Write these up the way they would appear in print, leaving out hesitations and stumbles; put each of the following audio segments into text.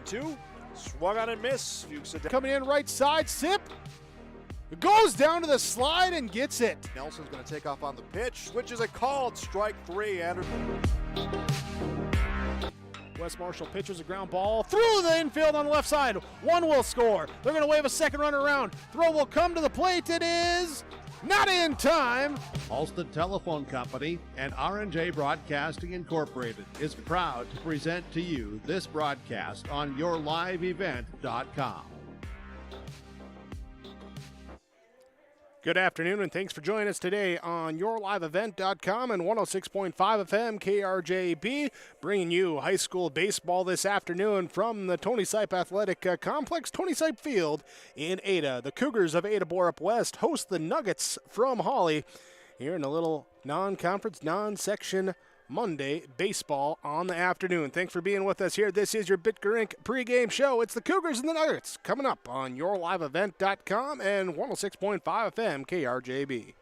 1-2. Swung on and miss. Fuchs coming in right side. Sip. It goes down to the slide and gets it. Nelson's going to take off on the pitch, which is a called strike 3. Anderson. West Marshall pitches a ground ball through the infield on the left side. One will score. They're going to wave a second runner around. Throw will come to the plate. It is not in time. Halstead Telephone Company and R&J Broadcasting Incorporated is proud to present to you this broadcast on yourliveevent.com. Good afternoon, and thanks for joining us today on yourliveevent.com and 106.5 FM KRJB, bringing you high school baseball this afternoon from the Tony Sipe Athletic Complex, Tony Sipe Field in Ada. The Cougars of Ada-Borup-West host the Nuggets from Hawley here in a little non-conference, non-section Monday baseball on the afternoon. Thanks for being with us here. This is your Bitger Inc. pregame show. It's the Cougars and the Nuggets coming up on yourliveevent.com and 106.5 FM KRJB.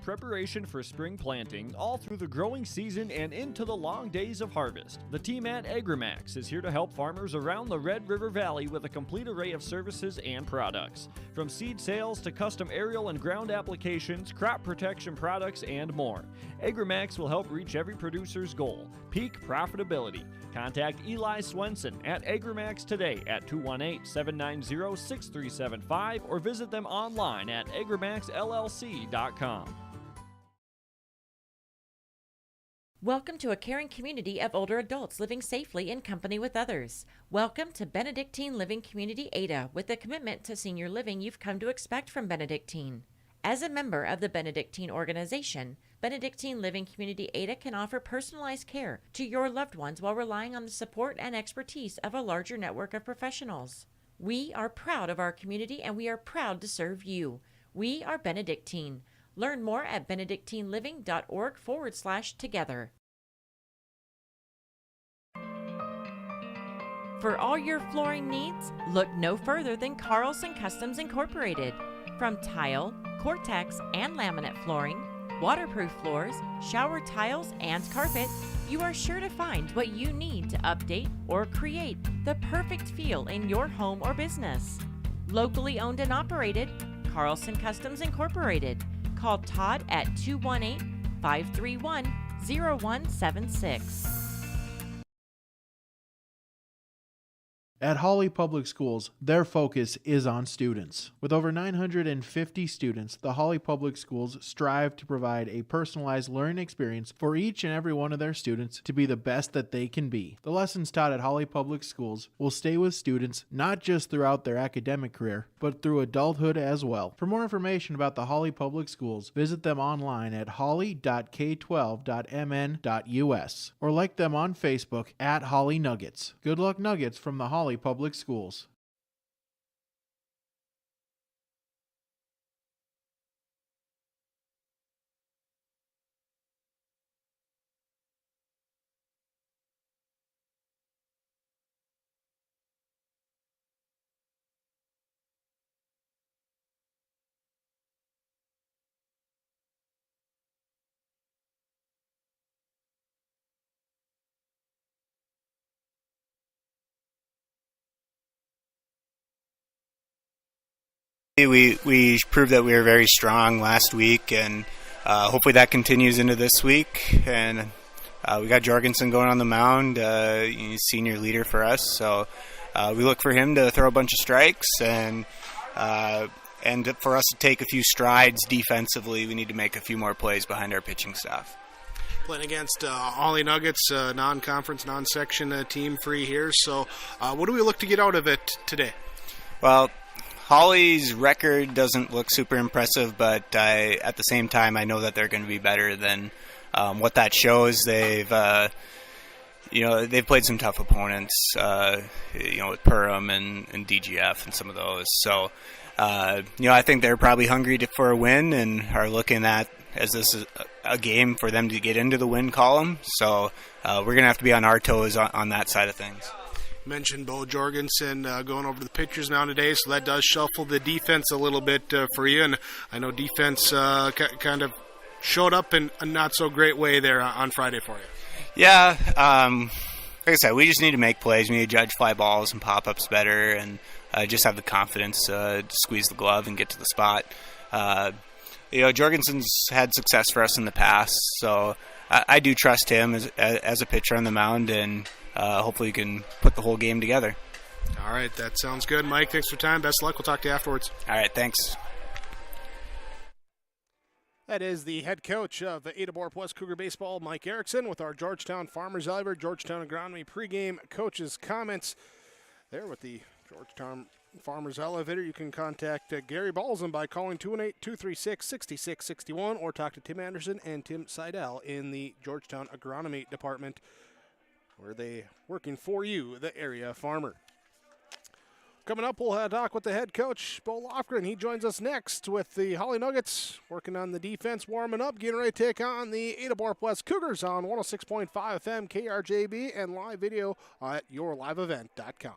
Preparation for spring planting all through the growing season and into the long days of harvest. The team at Agrimax is here to help farmers around the Red River Valley with a complete array of services and products. From seed sales to custom aerial and ground applications, crop protection products, and more. Agrimax will help reach every producer's goal, peak profitability. Contact Eli Swenson at Agrimax today at 218-790-6375 or visit them online at agrimaxllc.com. Welcome to a caring community of older adults living safely in company with others. Welcome to Benedictine Living Community Ada with the commitment to senior living you've come to expect from Benedictine. As a member of the Benedictine organization, Benedictine Living Community Ada can offer personalized care to your loved ones while relying on the support and expertise of a larger network of professionals. We are proud of our community and we are proud to serve you. We are Benedictine. Learn more at benedictineliving.org/together. For all your flooring needs, look no further than Carlson Customs Incorporated. From tile, Cortex, and laminate flooring, waterproof floors, shower tiles, and carpet, you are sure to find what you need to update or create the perfect feel in your home or business. Locally owned and operated, Carlson Customs Incorporated. Call Todd at 218-531-0176. At Hawley Public Schools, their focus is on students. With over 950 students, the Hawley Public Schools strive to provide a personalized learning experience for each and every one of their students to be the best that they can be. The lessons taught at Hawley Public Schools will stay with students not just throughout their academic career, but through adulthood as well. For more information about the Hawley Public Schools, visit them online at hawley.k12.mn.us or like them on Facebook at Hawley Nuggets. Good luck, Nuggets, from the Hawley Public Schools. We proved that we were very strong last week, and hopefully that continues into this week. And we got Jorgensen going on the mound, he's senior leader for us, so we look for him to throw a bunch of strikes, and for us to take a few strides defensively, we need to make a few more plays behind our pitching staff. Playing against Hawley Nuggets, non-conference, non-section team free here. So what do we look to get out of it today? Well, Hawley's record doesn't look super impressive, but at the same time, I know that they're going to be better than what that shows. They've played some tough opponents, with Perham and DGF and some of those. So, I think they're probably hungry for a win and are looking at as this is a game for them to get into the win column. So we're going to have to be on our toes on that side of things. Mentioned Bo Jorgensen going over to the pitcher's mound today, so that does shuffle the defense a little bit for you. And I know defense kind of showed up in a not-so-great way there on Friday for you. Yeah, like I said, we just need to make plays. We need to judge fly balls and pop-ups better, and just have the confidence to squeeze the glove and get to the spot. Jorgensen's had success for us in the past, so I do trust him as a pitcher on the mound, and hopefully he can put the whole game together. All right, that sounds good. Mike, thanks for your time. Best of luck. We'll talk to you afterwards. All right, thanks. That is the head coach of Ada-Borup-West Cougar Baseball, Mike Erickson, with our Georgetown Farmers Elevator, Georgetown Agronomy pregame coaches' comments. There with the Georgetown Farmers Elevator, you can contact Gary Balsam by calling 218-236-6661 or talk to Tim Anderson and Tim Seidel in the Georgetown Agronomy Department, where they working for you, the area farmer. Coming up, we'll talk with the head coach, Bo Lofgren. He joins us next with the Hawley Nuggets, working on the defense, warming up, getting ready to take on the Ada-Borup-West Cougars on 106.5 FM KRJB and live video at yourliveevent.com.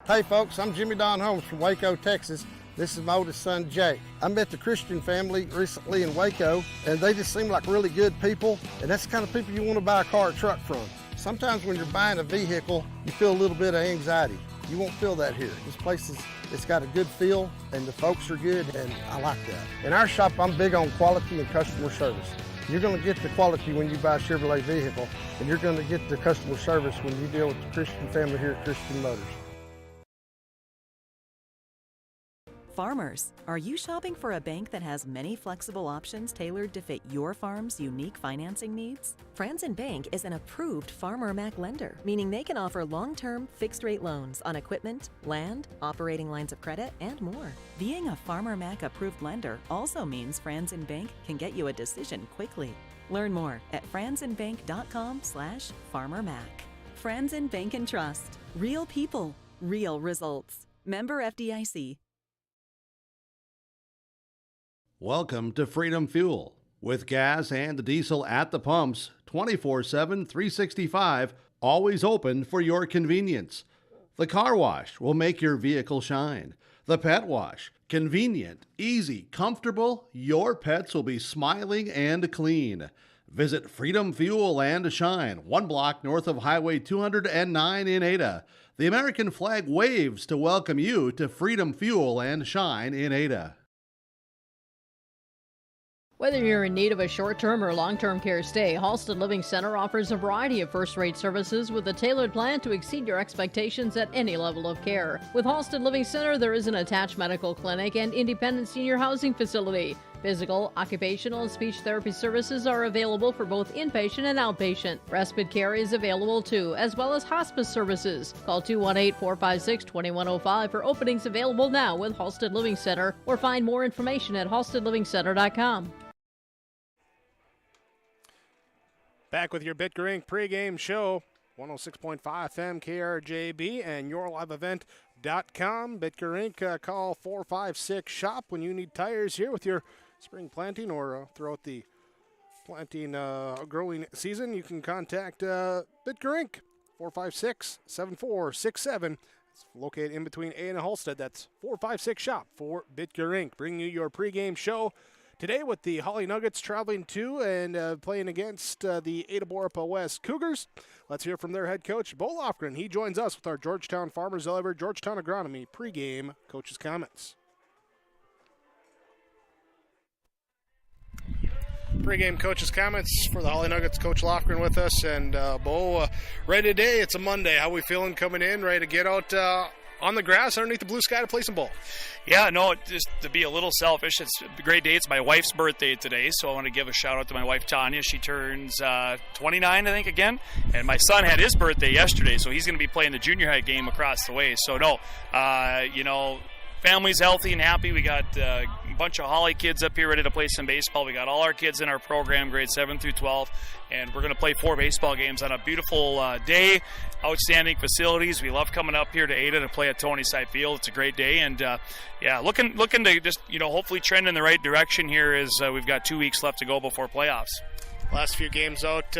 Hey folks, I'm Jimmy Don Holmes from Waco, Texas. This is my oldest son, Jake. I met the Christian family recently in Waco, and they just seem like really good people, and that's the kind of people you want to buy a car or truck from. Sometimes when you're buying a vehicle, you feel a little bit of anxiety. You won't feel that here. This place it's got a good feel, and the folks are good, and I like that. In our shop, I'm big on quality and customer service. You're going to get the quality when you buy a Chevrolet vehicle, and you're going to get the customer service when you deal with the Christian family here at Christian Motors. Farmers, are you shopping for a bank that has many flexible options tailored to fit your farm's unique financing needs? Franzen Bank is an approved Farmer Mac lender, meaning they can offer long-term, fixed-rate loans on equipment, land, operating lines of credit, and more. Being a Farmer Mac approved lender also means Franzen Bank can get you a decision quickly. Learn more at franzenbank.com/farmermac. Franzen Bank and Trust. Real people, real results. Member FDIC. Welcome to Freedom Fuel. With gas and diesel at the pumps, 24/7, 365, always open for your convenience. The car wash will make your vehicle shine. The pet wash, convenient, easy, comfortable. Your pets will be smiling and clean. Visit Freedom Fuel and Shine, 1 block north of Highway 209 in Ada. The American flag waves to welcome you to Freedom Fuel and Shine in Ada. Whether you're in need of a short-term or long-term care stay, Halsted Living Center offers a variety of first-rate services with a tailored plan to exceed your expectations at any level of care. With Halsted Living Center, there is an attached medical clinic and independent senior housing facility. Physical, occupational, and speech therapy services are available for both inpatient and outpatient. Respite care is available too, as well as hospice services. Call 218-456-2105 for openings available now with Halsted Living Center, or find more information at halstedlivingcenter.com. Back with your Bitger Inc. pregame show, 106.5 FM KRJB and yourliveevent.com. Bitger Inc. Call 456-SHOP when you need tires here with your spring planting or throughout the planting growing season. You can contact Bitger Inc. 456-7467. It's located in between A and Halstead. That's 456-SHOP for Bitger Inc. Bringing you your pregame show today with the Hawley Nuggets traveling to and playing against the Ada-Borup-West Cougars. Let's hear from their head coach, Bo Lofgren. He joins us with our Georgetown Farmers Elevator, Georgetown Agronomy pregame coaches' comments. Pregame coaches' comments for the Hawley Nuggets. Coach Lofgren with us. And Bo, ready today. It's a Monday. How we feeling coming in? Ready to get out on the grass underneath the blue sky to play some ball? Yeah, no, just to be a little selfish, it's a great day. It's my wife's birthday today, so I want to give a shout-out to my wife, Tanya. She turns 29, I think, again. And my son had his birthday yesterday, so he's going to be playing the junior high game across the way. So, no, family's healthy and happy. We got a bunch of Hawley kids up here ready to play some baseball. We got all our kids in our program, grades 7 through 12, and we're going to play 4 baseball games on a beautiful day. Outstanding facilities. We love coming up here to Ada to play at Tony Side Field. It's a great day, and looking to just hopefully trend in the right direction here as we've got 2 weeks left to go before playoffs. Last few games out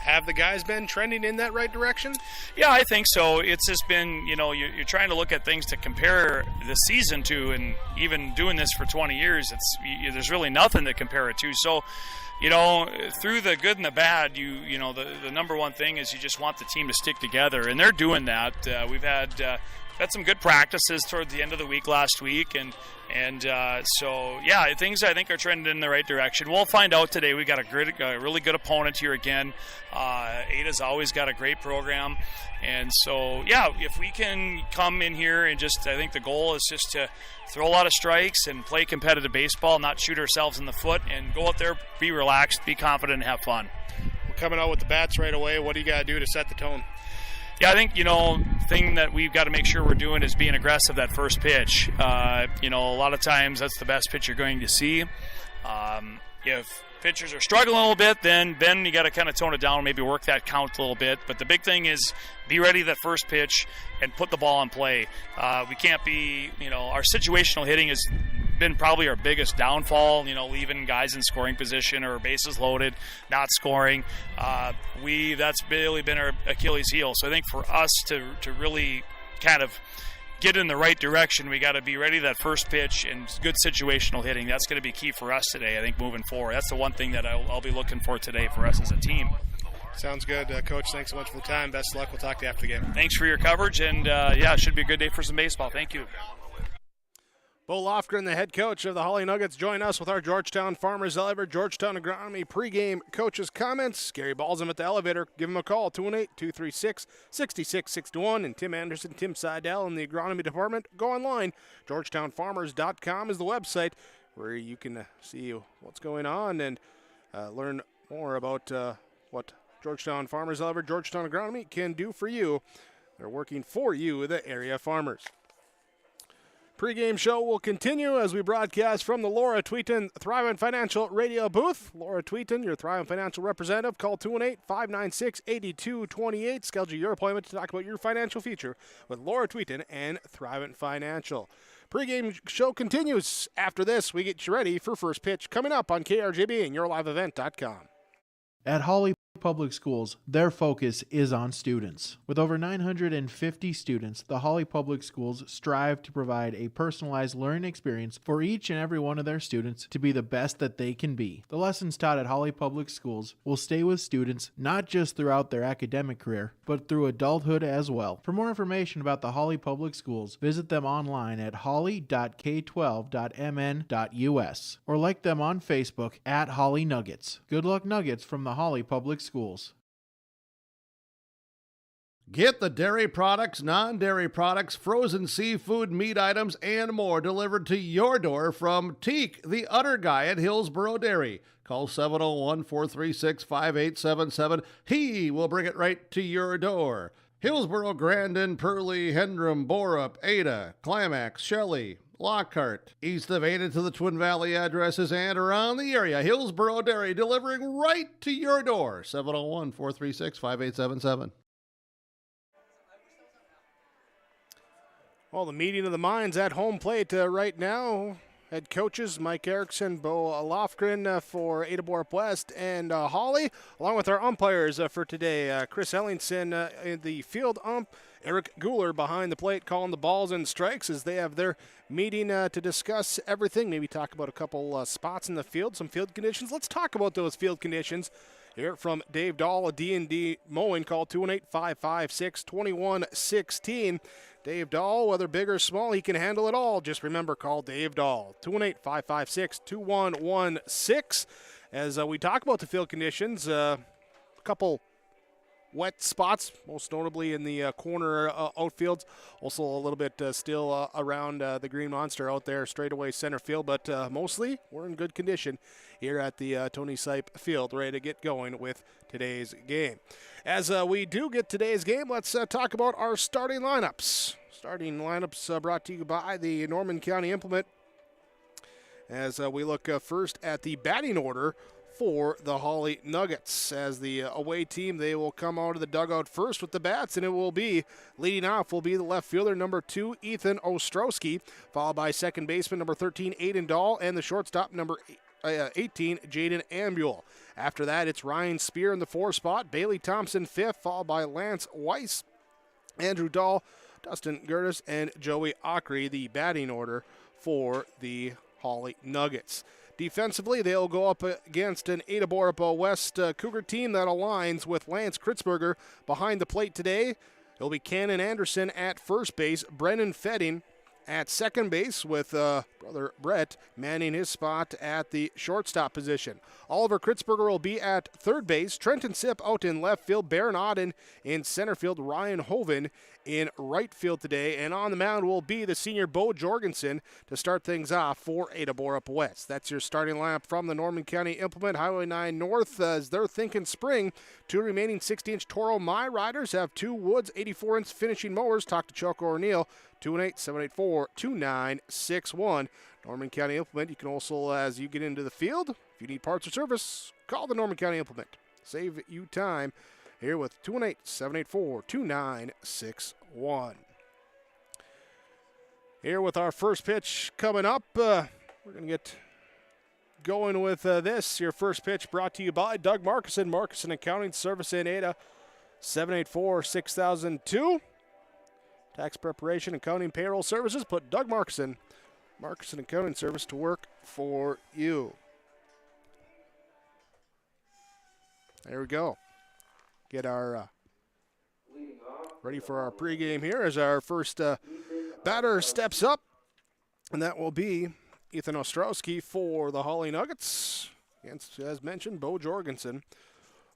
have the guys been trending in that right direction? Yeah, I think so. It's just been, you're trying to look at things to compare the season to, and even doing this for 20 years, there's really nothing to compare it to. So, through the good and the bad, the number one thing is you just want the team to stick together, and they're doing that. We've had some good practices toward the end of the week last week, and so yeah, things I think are trending in the right direction. We'll find out today. We got a really good opponent here again. Ada's always got a great program, and so yeah, if we can come in here and I think the goal is just to throw a lot of strikes and play competitive baseball, not shoot ourselves in the foot, and go out there, be relaxed, be confident, and have fun. We're coming out with the bats right away. What do you got to do to set the tone? Yeah, I think, thing that we've got to make sure we're doing is being aggressive that first pitch. A lot of times that's the best pitch you're going to see. If pitchers are struggling a little bit, then you got to kind of tone it down, maybe work that count a little bit. But the big thing is be ready that first pitch and put the ball in play. We can't be, our situational hitting has been probably our biggest downfall, leaving guys in scoring position or bases loaded, not scoring. That's really been our Achilles heel. So I think for us to really kind of get in the right direction, we got to be ready that first pitch and good situational hitting. That's going to be key for us today, I think, moving forward. That's the one thing that I'll be looking for today for us as a team. Sounds good. Coach, thanks so much for the time. Best of luck. We'll talk to you after the game. Thanks for your coverage, and it should be a good day for some baseball. Thank you. Bo Lofgren, the head coach of the Hawley Nuggets, join us with our Georgetown Farmers Elevator Georgetown Agronomy pregame coaches' comments. Gary Balsam at the elevator. Give him a call, 218-236-6661. And Tim Anderson, Tim Seidel in the agronomy department. Go online. GeorgetownFarmers.com is the website where you can see what's going on and learn more about what Georgetown Farmers Elevator Georgetown Agronomy can do for you. They're working for you, the area farmers. Pre-game show will continue as we broadcast from the Laura Tweeton Thrivent Financial Radio booth. Laura Tweeton, your Thrivent Financial representative. Call 218-596-8228. Schedule your appointment to talk about your financial future with Laura Tweeton and Thrivent Financial. Pre-game show continues. After this, we get you ready for first pitch coming up on KRJB and YourLiveEvent.com. At Hawley Public Schools, their focus is on students. With over 950 students, the Hawley Public Schools strive to provide a personalized learning experience for each and every one of their students to be the best that they can be. The lessons taught at Hawley Public Schools will stay with students not just throughout their academic career, but through adulthood as well. For more information about the Hawley Public Schools, visit them online at hawley.k12.mn.us or like them on Facebook at Hawley Nuggets. Good luck, Nuggets, from the Hawley Public Schools. Get the dairy products, non-dairy products, frozen seafood, meat items, and more delivered to your door from Teak, the Udder Guy at Hillsboro Dairy. Call 701-436-5877. He will bring it right to your door. Hillsboro, Grandin, Purley, Hendrum, Borup, Ada, Climax, Shelley, Lockhart, east of Ada to the Twin Valley addresses and around the area. Hillsboro Dairy delivering right to your door. 701-436-5877. Well, the meeting of the minds at home plate right now. Head coaches Mike Erickson, Bo Lofgren for Ada-Borup-West and Hawley, along with our umpires for today. Chris Ellingson in the field ump, Eric Guler behind the plate calling the balls and strikes as they have their meeting to discuss everything. Maybe talk about a couple spots in the field, some field conditions. Let's talk about those field conditions. Here from Dave Dahl, a D&D mowing call, 218-556-2116. Dave Dahl, whether big or small, he can handle it all. Just remember, call Dave Dahl, 218-556-2116. As we talk about the field conditions, a couple wet spots, most notably in the corner outfields. Also a little bit still around the Green Monster out there, straightaway center field, but mostly we're in good condition here at the Tony Sipe Field, ready to get going with today's game. As we do get today's game, let's talk about our starting lineups. Starting lineups brought to you by the Norman County Implement. As we look first at the batting order for the Hawley Nuggets. As the away team, they will come out of the dugout first with the bats, and it will be, leading off will be the left fielder, number 2, Ethan Ostrowski, followed by second baseman, number 13, Aiden Dahl, and the shortstop, number 18, Jaden Ambule. After that, it's Ryan Spear in the 4 spot, Bailey Thompson 5th, followed by Lance Weiss, Andrew Dahl, Dustin Gertis, and Joey Ockery, the batting order for the Hawley Nuggets. Defensively, they'll go up against an Ada-Borup-West Cougar team that aligns with Lance Kritzberger behind the plate today. It'll be Cannon Anderson at first base, Brennan Fetting at second base with brother Brett manning his spot at the shortstop position. Oliver Kritzberger will be at third base, Trenton Sipp out in left field, Baron Auden in center field, Ryan Hoven in right field today, and on the mound will be the senior Bo Jorgensen to start things off for Ada-Borup-West. That's your starting lineup from the Norman County Implement. Highway 9 North, as they're thinking spring. 2 remaining 60-inch Toro My Riders have 2 Woods 84-inch finishing mowers. Talk to Choco O'Neill, 218-784-2961. Norman County Implement. You can also, as you get into the field, if you need parts or service, call the Norman County Implement. Save you time here with 218-784-2961. Here with our first pitch coming up, we're going to get going with this. Your first pitch brought to you by Doug Markison, Markison Accounting Service in Ada, 784-6002. Tax preparation, accounting, payroll services. Put Doug Markison, Markison Accounting Service to work for you. There we go. Get our ready for our pregame here as our first batter steps up, and that will be Ethan Ostrowski for the Hawley Nuggets against, as mentioned, Bo Jorgensen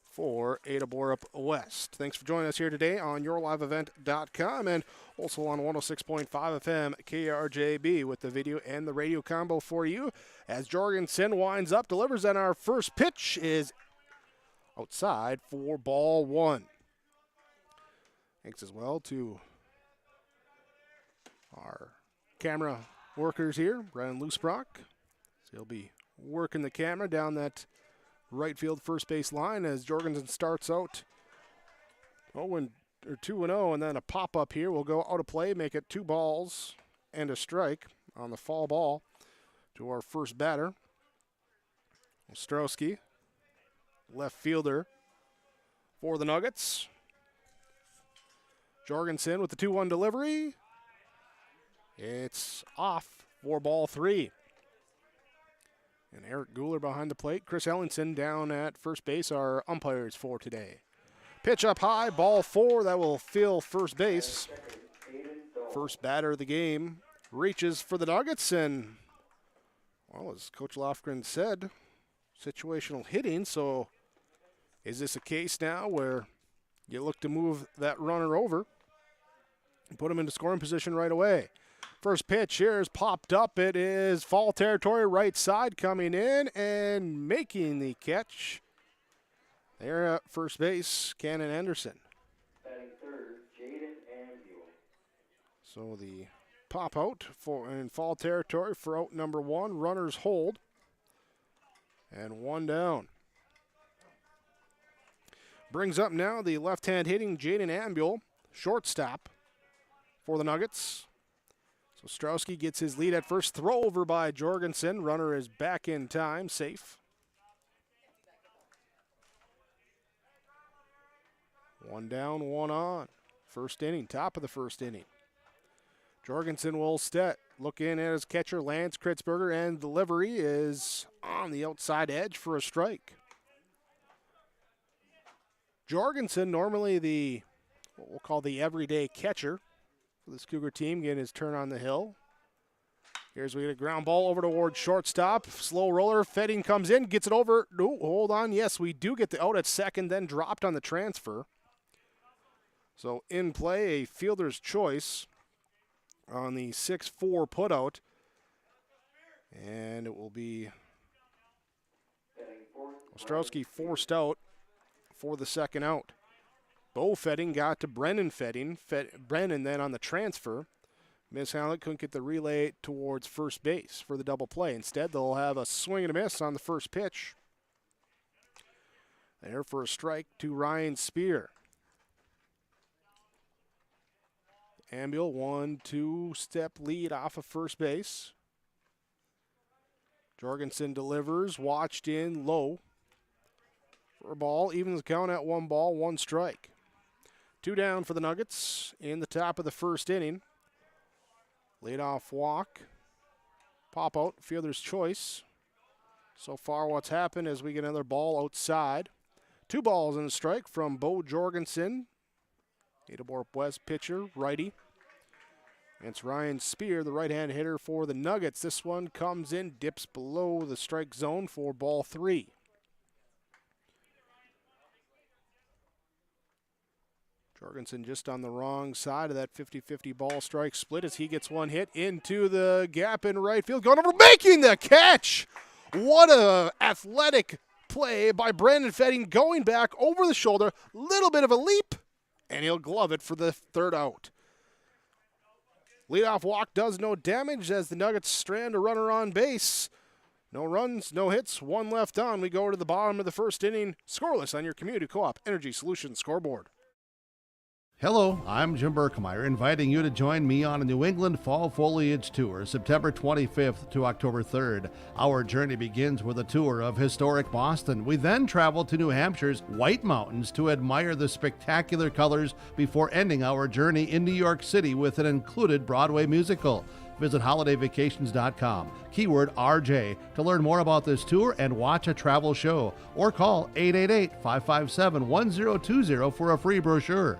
for Ada-Borup-West. Thanks for joining us here today on yourliveevent.com and also on 106.5 FM KRJB with the video and the radio combo for you. As Jorgensen winds up, delivers, and our first pitch is outside for ball 1. Thanks as well to our camera workers here, Brian Loosebrock. So he'll be working the camera down that right field first base line as Jorgensen starts out 2-0, and then a pop-up here will go out of play, make it 2 balls and a strike on the foul ball to our first batter. Ostrowski, left fielder for the Nuggets. Jorgensen with the 2-1 delivery. It's off for ball 3. And Eric Guler behind the plate. Chris Ellingson down at first base, our umpires for today. Pitch up high, ball 4. That will fill first base. First batter of the game reaches for the Nuggets, and, well, as Coach Lofgren said, situational hitting. So is this a case now where you look to move that runner over and put him into scoring position right away? First pitch here is popped up. It is foul territory, right side, coming in and making the catch. There at first base, Cannon Anderson. Batting third, Jaden Ambule. So the pop out for in foul territory for out number 1. Runners hold. And 1 down. Brings up now the left-hand hitting Jaden Ambule, shortstop for the Nuggets. So Ostrowski gets his lead at first. Throw over by Jorgensen. Runner is back in time, safe. 1 down, 1 on. First inning, top of the first inning. Jorgensen will look in at his catcher, Lance Kritzberger, and delivery is on the outside edge for a strike. Jorgensen, normally what we'll call the everyday catcher for this Cougar team, getting his turn on the hill. Here's we get a ground ball over toward shortstop. Slow roller. Fetting comes in, gets it over. No, hold on. Yes, we do get the out at second, then dropped on the transfer. So in play, a fielder's choice on the 6-4 putout. And it will be Ostrowski forced out for the second out. Bo Fetting got to Brennan Fetting. Brennan then on the transfer. Miss Hallett couldn't get the relay towards first base for the double play. Instead, they'll have a swing and a miss on the first pitch. There for a strike to Ryan Spear. Ambule 1-2 step lead off of first base. Jorgensen delivers, watched in low for a ball. Evens the count at 1 ball, 1 strike. 2 down for the Nuggets in the top of the first inning. Leadoff walk. Pop out, fielder's choice. So far what's happened is we get another ball outside. 2 balls and a strike from Bo Jorgensen. Ada-Borup-West pitcher, righty. It's Ryan Spear, the right-hand hitter for the Nuggets. This one comes in, dips below the strike zone for ball 3. Jorgensen just on the wrong side of that 50-50 ball strike split as he gets one hit into the gap in right field. Going over, making the catch! What a athletic play by Brandon Fetting, going back over the shoulder. Little bit of a leap, and he'll glove it for the 3rd out. Leadoff walk does no damage as the Nuggets strand a runner on base. No runs, no hits, 1 left on. We go to the bottom of the first inning, scoreless on your Community Co-op Energy Solutions scoreboard. Hello, I'm Jim Berkemeyer, inviting you to join me on a New England Fall Foliage Tour, September 25th to October 3rd. Our journey begins with a tour of historic Boston. We then travel to New Hampshire's White Mountains to admire the spectacular colors before ending our journey in New York City with an included Broadway musical. Visit holidayvacations.com, keyword RJ, to learn more about this tour and watch a travel show, or call 888-557-1020 for a free brochure.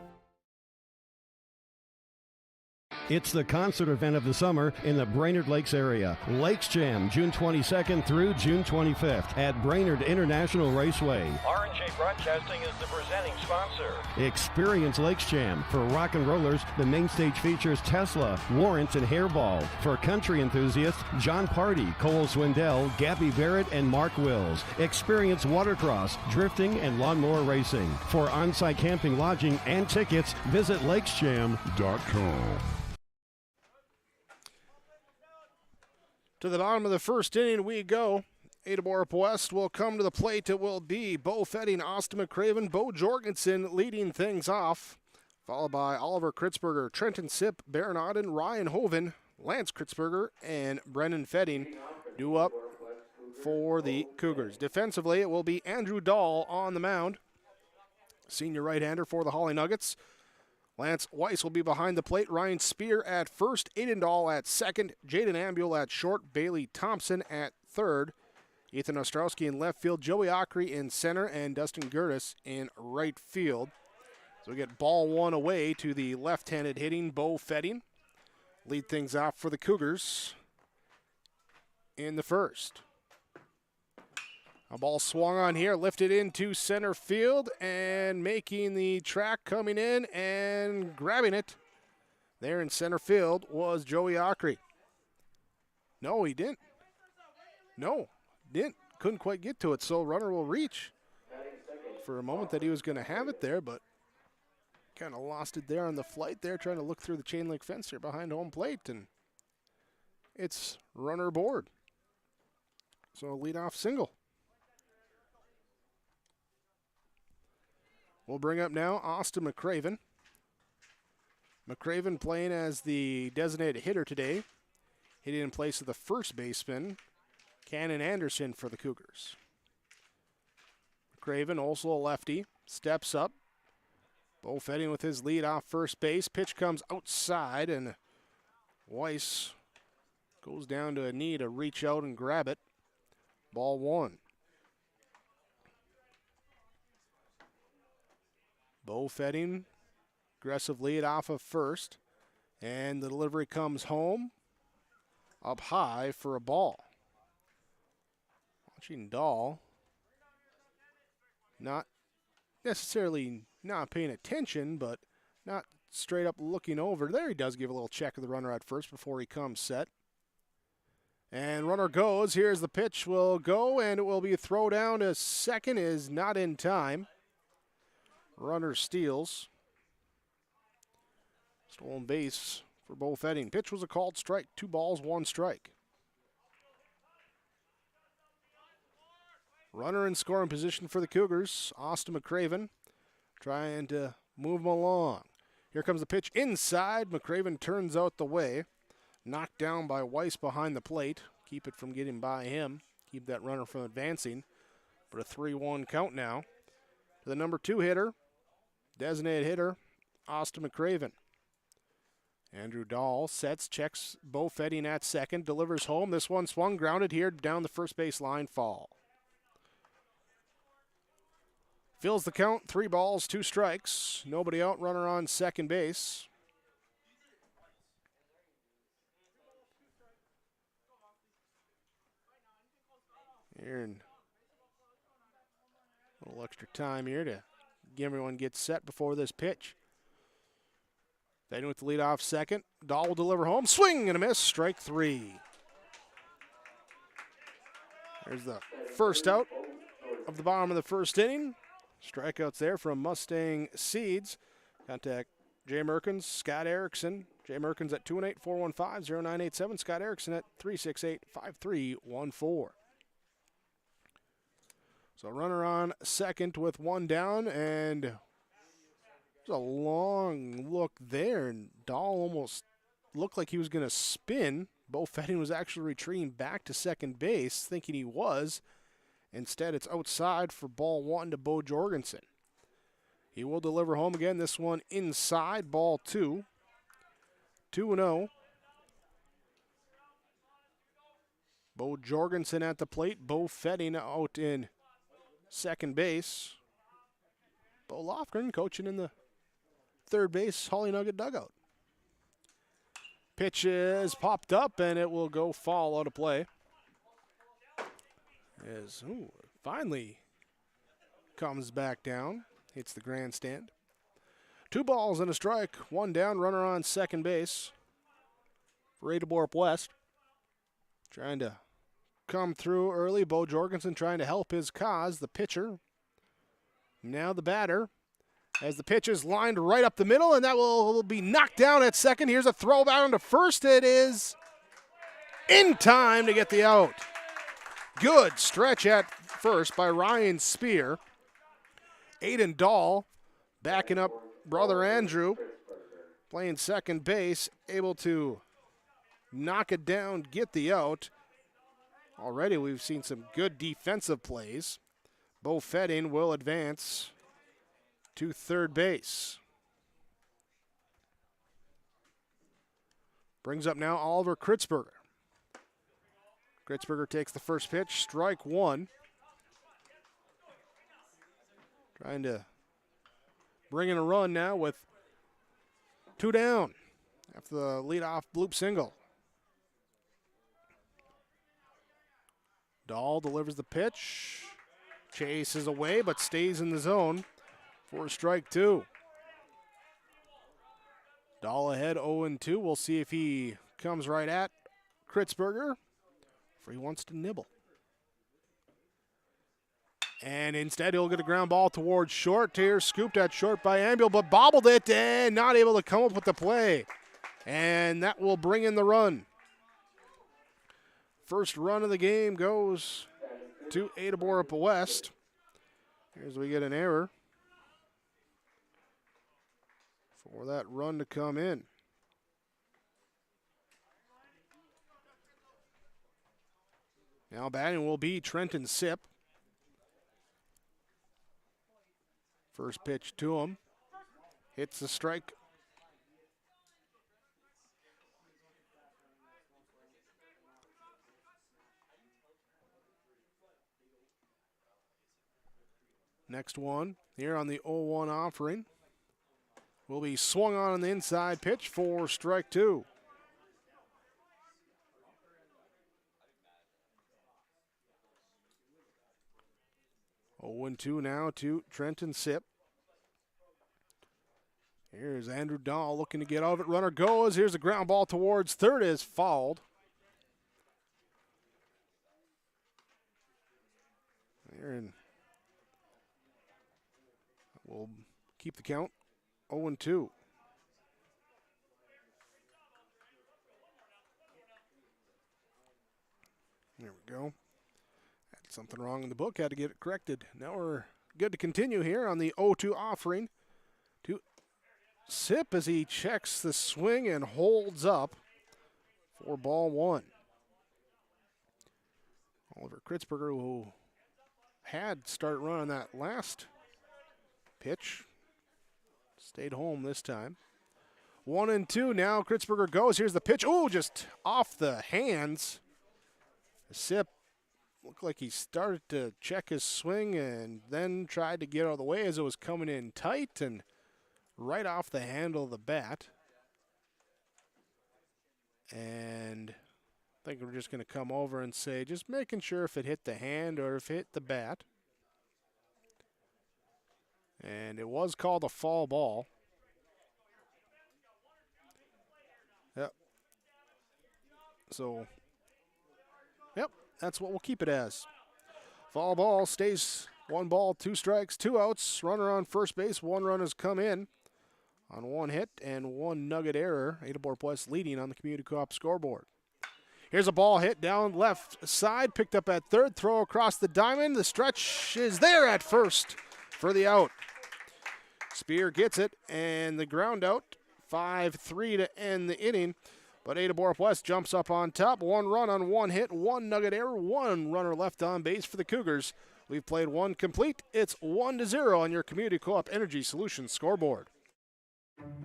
It's the concert event of the summer in the Brainerd Lakes area. Lakes Jam, June 22nd through June 25th at Brainerd International Raceway. R&J Broadcasting is the presenting sponsor. Experience Lakes Jam. For rock and rollers, the main stage features Tesla, Warrant, and Hairball. For country enthusiasts, John Party, Cole Swindell, Gabby Barrett, and Mark Wills. Experience watercross, drifting, and lawnmower racing. For on-site camping, lodging, and tickets, visit lakesjam.com. To the bottom of the first inning we go. Ada-Borup-West will come to the plate. It will be Bo Fetting, Austin Mcraven, Bo Jorgensen leading things off, followed by Oliver Kritzberger, Trenton Sipp, Baron Auden, Ryan Hoven, Lance Kritzberger, and Brendan Fetting due up for the Cougars. Defensively, it will be Andrew Dahl on the mound, senior right-hander for the Hawley Nuggets. Lance Weiss will be behind the plate. Ryan Spear at first. Aiden Dahl at second. Jaden Ambule at short. Bailey Thompson at third. Ethan Ostrowski in left field. Joey Ockery in center. And Dustin Gertis in right field. So we get ball 1 away to the left-handed hitting Bo Fetting. Lead things off for the Cougars in the first. A ball swung on here, lifted into center field, and making the track coming in and grabbing it there in center field was Joey Ockery. No, he didn't. No, didn't. Couldn't quite get to it, so runner will reach. For a moment that he was going to have it there, but kind of lost it there on the flight there, trying to look through the chain link fence here behind home plate, and it's runner board. So a leadoff single. We'll bring up now Austin Mcraven. Mcraven playing as the designated hitter today. Hitting in place of the first baseman, Cannon Anderson for the Cougars. Mcraven, also a lefty, steps up. Bo Fetting with his lead off first base. Pitch comes outside, and Weiss goes down to a knee to reach out and grab it. Ball 1. Bo Fetting, aggressive lead off of first, and the delivery comes home, up high for a ball. Watching Dahl, not necessarily not paying attention, but not straight up looking over. There he does give a little check of the runner at first before he comes set. And runner goes. Here's the pitch will go, and it will be a throw down to second, is not in time. Runner steals. Stolen base for Bo Fetting. Pitch was a called strike. 2 balls, 1 strike. Runner in scoring position for the Cougars. Austin Mcraven trying to move him along. Here comes the pitch inside. Mcraven turns out the way. Knocked down by Weiss behind the plate. keep it from getting by him, keep that runner from advancing. But a 3-1 count now to the number 2 hitter, designated hitter, Austin Mcraven. Andrew Dahl sets, checks Bo Fetting at second, delivers home. This one swung, grounded here down the first base line, fall. Fills the count, 3 balls, 2 strikes. Nobody out, runner on second base. Here in a little extra time here to get everyone get set before this pitch. Fading with the leadoff second. Dahl will deliver home. Swing and a miss. Strike 3. There's the first out of the bottom of the first inning. Strikeouts there from Mustang Seeds. Contact Jay Merkins, Scott Erickson. Jay Merkins at 218-415-0987. Scott Erickson at 368-5314. So runner on second with 1 down, and there's a long look there, and Dahl almost looked like he was going to spin. Bo Fetting was actually retreating back to second base, thinking he was. Instead, it's outside for ball 1 to Bo Jorgensen. He will deliver home again. This one inside, ball 2. 2-0. Bo Jorgensen at the plate. Bo Fetting out in second base. Bo Lofgren coaching in the third base Hawley Nugget dugout. Pitch is popped up, and it will go foul out of play. Finally comes back down, hits the grandstand. 2 balls and a strike, 1 down, runner on second base for Ada-Borup-West. Trying to come through early. Bo Jorgensen trying to help his cause, the pitcher. Now the batter, as the pitch is lined right up the middle, and that will be knocked down at second. Here's a throw down to first. It is in time to get the out. Good stretch at first by Ryan Spear. Aiden Dahl backing up brother Andrew, playing second base, able to knock it down, get the out. Already we've seen some good defensive plays. Bo Fetting will advance to third base. Brings up now Oliver Kritzberger. Kritzberger takes the first pitch, strike 1. Trying to bring in a run now with 2 down after the leadoff bloop single. Dahl delivers the pitch, chases away, but stays in the zone for strike 2. Dahl ahead 0-2. We'll see if he comes right at Kritzberger, or he wants to nibble. And instead he'll get a ground ball towards short here, scooped at short by Ambuel, but bobbled it and not able to come up with the play. And that will bring in the run. First run of the game goes to Ada-Borup-West. Here's we get an error for that run to come in. Now batting will be Trenton Sipp. First pitch to him. Hits the strike. Next one here on the 0-1 offering will be swung on the inside pitch for strike 2. Oh, 0-2 now to Trenton Sipp. Here's Andrew Dahl looking to get out of it. Runner goes. Here's a ground ball towards third, is fouled. And we'll keep the count 0-2. There we go. Had something wrong in the book, had to get it corrected. Now we're good to continue here on the 0-2 offering to Sipp as he checks the swing and holds up for ball 1. Oliver Kritzberger, who had started running that last pitch, stayed home this time. 1-2 now. Kritzberger goes. Here's the pitch. Oh, just off the hands. Sip looked like he started to check his swing and then tried to get out of the way as it was coming in tight and right off the handle of the bat. And I think we're just going to come over and say, just making sure if it hit the hand or if it hit the bat. And it was called a foul ball. Yep. So, yep, that's what we'll keep it as. Foul ball stays 1 ball, 2 strikes, 2 outs. Runner on first base. 1 run has come in on 1 hit and 1 nugget error. Ada-Borup-West leading on the Community Co-op scoreboard. Here's a ball hit down left side, picked up at third, throw across the diamond. The stretch is there at first for the out. Spear gets it, and the ground out. 5-3 to end the inning. But Ada-Borup-West jumps up on top. 1 run on 1 hit, 1 nugget error, 1 runner left on base for the Cougars. We've played 1 complete. It's 1-0 on your Community Co-op Energy Solutions scoreboard.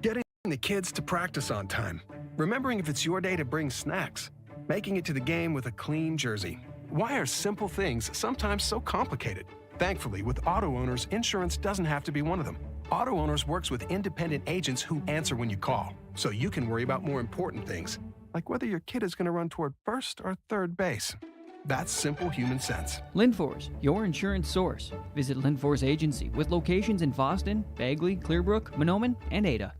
Getting the kids to practice on time. Remembering if it's your day to bring snacks. Making it to the game with a clean jersey. Why are simple things sometimes so complicated? Thankfully, with auto owners, insurance doesn't have to be one of them. Auto Owners works with independent agents who answer when you call, so you can worry about more important things, like whether your kid is going to run toward first or third base. That's simple human sense. Linforce, your insurance source. Visit Linforce Agency with locations in Boston, Bagley, Clearbrook, Monoman, and Ada.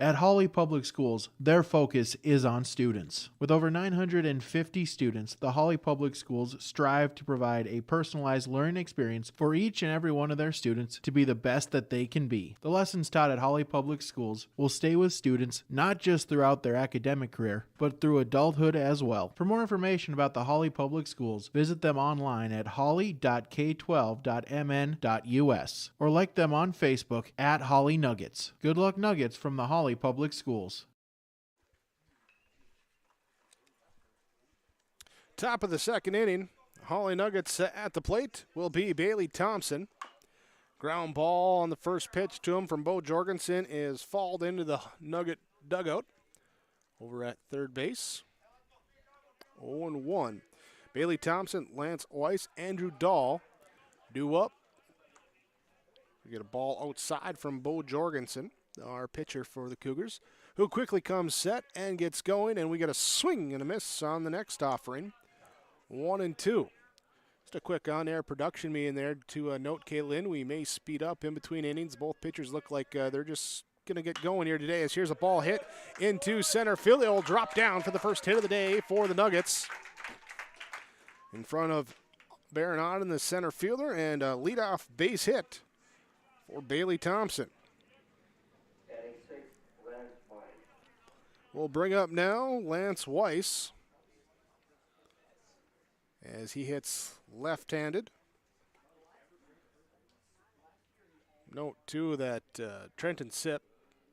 At Hawley Public Schools, their focus is on students. With over 950 students, the Hawley Public Schools strive to provide a personalized learning experience for each and every one of their students to be the best that they can be. The lessons taught at Hawley Public Schools will stay with students not just throughout their academic career, but through adulthood as well. For more information about the Hawley Public Schools, visit them online at hawley.k12.mn.us or like them on Facebook at Hawley Nuggets. Good luck, Nuggets, from the Hawley Public Schools. Top of the second inning. Hawley Nuggets at the plate will be Bailey Thompson. Ground ball on the first pitch to him from Bo Jorgensen is fouled into the Nugget dugout over at third base. 0-1. Bailey Thompson, Lance Weiss, Andrew Dahl due up. We get a ball outside from Bo Jorgensen, our pitcher for the Cougars, who quickly comes set and gets going, and we get a swing and a miss on the next offering. 1-2. Just a quick on-air production meeting there to note, Caitlin, we may speed up in between innings. Both pitchers look like they're just going to get going here today, as here's a ball hit into center field. It'll drop down for the first hit of the day for the Nuggets. In front of Baron Otten, the center fielder, and a leadoff base hit for Bailey Thompson. We'll bring up now Lance Weiss as he hits left-handed. Note, too, that Trenton Sipp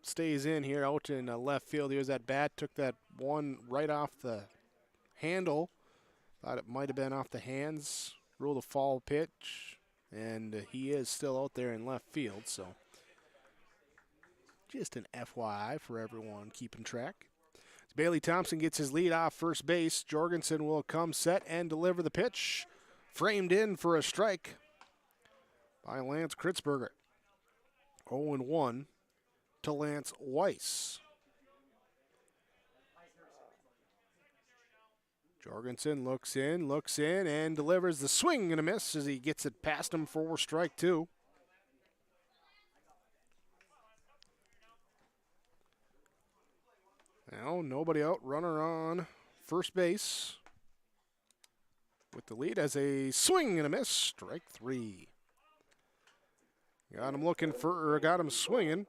stays in here out in left field. Here's that bat, took that one right off the handle. Thought it might have been off the hands. Ruled a foul pitch, and he is still out there in left field, so just an FYI for everyone keeping track. As Bailey Thompson gets his lead off first base, Jorgensen will come set and deliver the pitch. Framed in for a strike by Lance Kritzberger. 0-1 to Lance Weiss. Jorgensen looks in, and delivers the swing and a miss as he gets it past him for strike 2. Now, nobody out, runner on first base with the lead as a swing and a miss, strike 3. Got him swinging.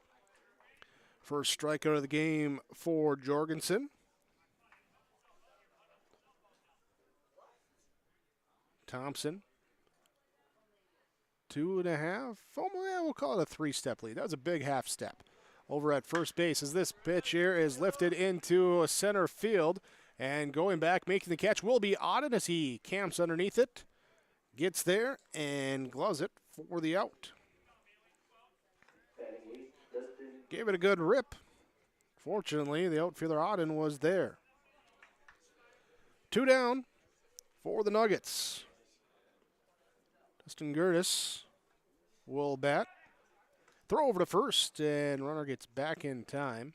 First strikeout of the game for Jorgensen. Thompson, 2.5. We'll call it a 3-step lead. That was a big half step over at first base as this pitch here is lifted into center field, And going back, making the catch will be Auden as he camps underneath it. Gets there and gloves it for the out. Gave it a good rip. Fortunately, the outfielder Auden was there. 2 down for the Nuggets. Dustin Gertis will bat. Throw over to first, and runner gets back in time.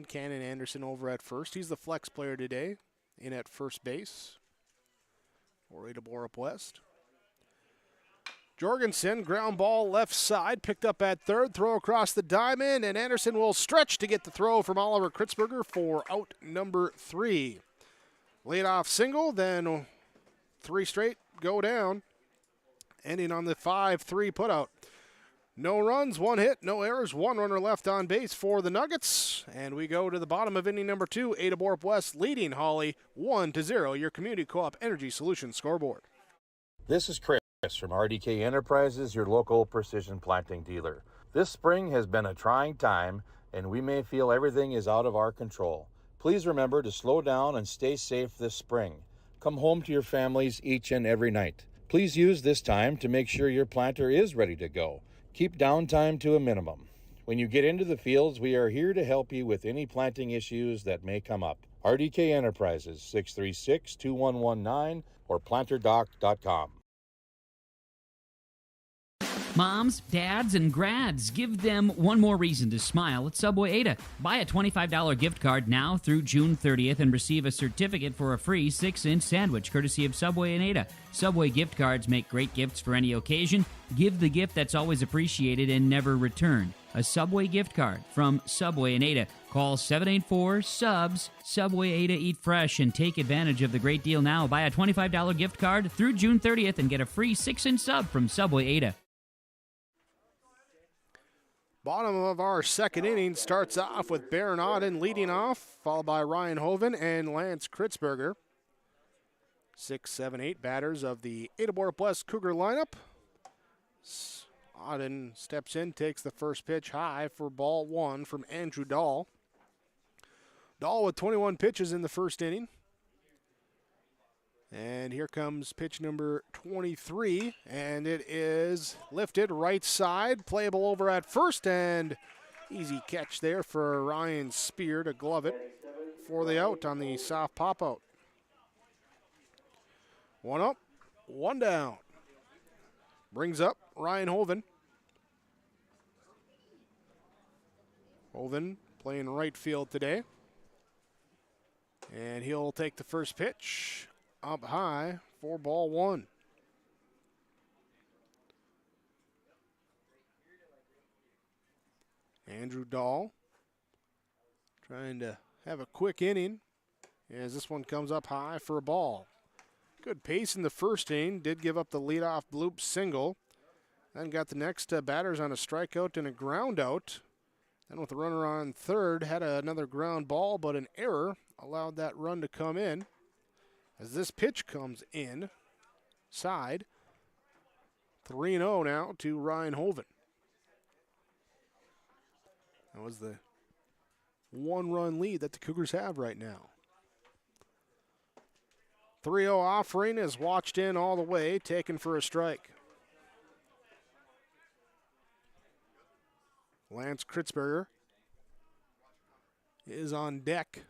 Cannon Anderson over at first. He's the flex player today in at first base for Ada-Borup-West. Jorgensen, ground ball left side, picked up at third, throw across the diamond, and Anderson will stretch to get the throw from Oliver Kritzberger for out number 3. Lead off single, then 3 straight go down, ending on the 5-3 putout. No runs, 1 hit, no errors, 1 runner left on base for the Nuggets. And we go to the bottom of inning number 2, Ada-Borup-West leading Hawley 1-0, your Community Co-op Energy Solutions scoreboard. This is Chris from RDK Enterprises, your local precision planting dealer. This spring has been a trying time, and we may feel everything is out of our control. Please remember to slow down and stay safe this spring. Come home to your families each and every night. Please use this time to make sure your planter is ready to go. Keep downtime to a minimum. When you get into the fields, we are here to help you with any planting issues that may come up. RDK Enterprises, 636-2119 or planterdoc.com. Moms, dads, and grads, give them one more reason to smile at Subway Ada. Buy a $25 gift card now through June 30th and receive a certificate for a free 6-inch sandwich courtesy of Subway and Ada. Subway gift cards make great gifts for any occasion. Give the gift that's always appreciated and never returned. A Subway gift card from Subway and Ada. Call 784-SUBS. Subway Ada Eat Fresh and take advantage of the great deal now. Buy a $25 gift card through June 30th and get a free 6-inch sub from Subway Ada. Bottom of our second inning starts off with Baron Auden leading off, followed by Ryan Hoven and Lance Kritzberger. 6, 7, 8 batters of the Ada-Borup-West Cougar lineup. Auden steps in, takes the first pitch high for ball 1 from Andrew Dahl. Dahl with 21 pitches in the first inning. And here comes pitch number 23, and it is lifted right side, playable over at first, and easy catch there for Ryan Spear to glove it for the out on the soft pop-out. 1 up, 1 down. Brings up Ryan Hoven. Hoven playing right field today. And he'll take the first pitch. Up high for ball 1. Andrew Dahl trying to have a quick inning as this one comes up high for a ball. Good pace in the first inning. Did give up the leadoff bloop single. Then got the next batters on a strikeout and a ground out. Then with the runner on third, had another ground ball, but an error allowed that run to come in. As this pitch comes in, side, 3-0 now to Ryan Hoven. That was the 1-run lead that the Cougars have right now. 3-0 offering is watched in all the way, taken for a strike. Lance Kritzberger is on deck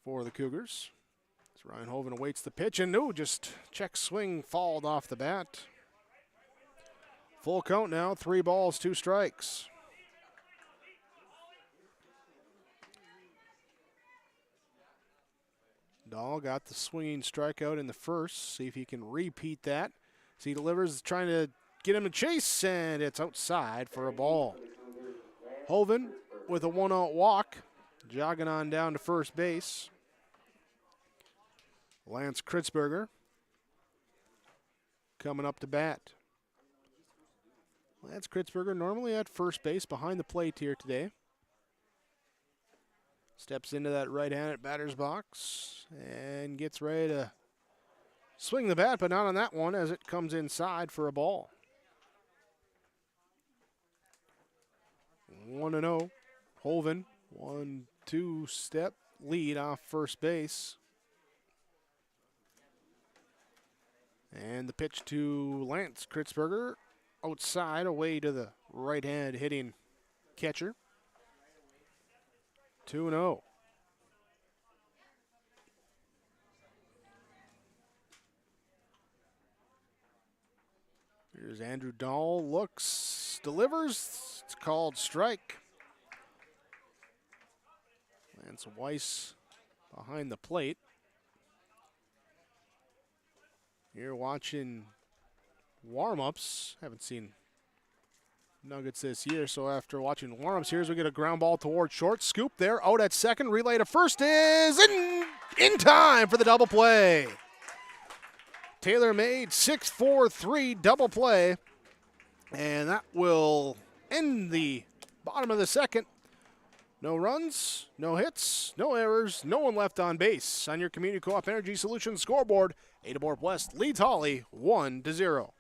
for the Cougars. Ryan Hoven awaits the pitch, and just check swing fouled off the bat. Full count now, 3 balls, 2 strikes. Dahl got the swinging strikeout in the first. See if he can repeat that. As he delivers, trying to get him to chase, and it's outside for a ball. Hoven with a 1-out walk, jogging on down to first base. Lance Kritzberger coming up to bat. Lance Kritzberger normally at first base behind the plate here today. Steps into that right-handed batter's box and gets ready to swing the bat, but not on that one as it comes inside for a ball. 1-0. Hoven, 1-2 two-step lead off first base. And the pitch to Lance Kritzberger, outside, away to the right-hand hitting catcher. 2-0. Here's Andrew Dahl, looks, delivers. It's called strike. Lance Weiss behind the plate. You're watching warm-ups. Haven't seen Nuggets this year, so after watching warm-ups, here's we get a ground ball toward short. Scoop there, out at second. Relay to first is in time for the double play. Taylor made 6-4-3 double play, and that will end the bottom of the second. No runs, no hits, no errors, no one left on base. On your Community Co-op Energy Solutions scoreboard, Ada-Borup-West leads Hawley 1-0.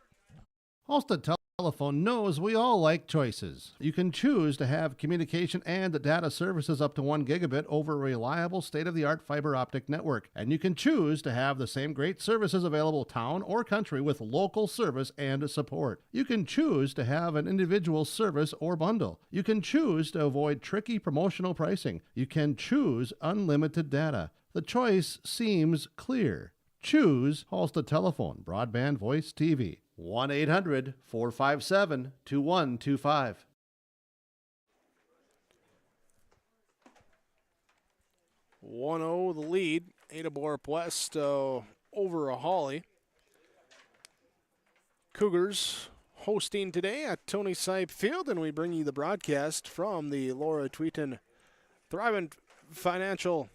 Halstead Telephone knows we all like choices. You can choose to have communication and data services up to 1 gigabit over a reliable state-of-the-art fiber optic network. And you can choose to have the same great services available town or country with local service and support. You can choose to have an individual service or bundle. You can choose to avoid tricky promotional pricing. You can choose unlimited data. The choice seems clear. Choose Halstead Telephone, broadband voice TV. 1-800-457-2125. The lead. Ada-Borup-West over a Hawley. Cougars hosting today at Tony Sipe Field, and we bring you the broadcast from the Laura Tweeton Thrivent Financial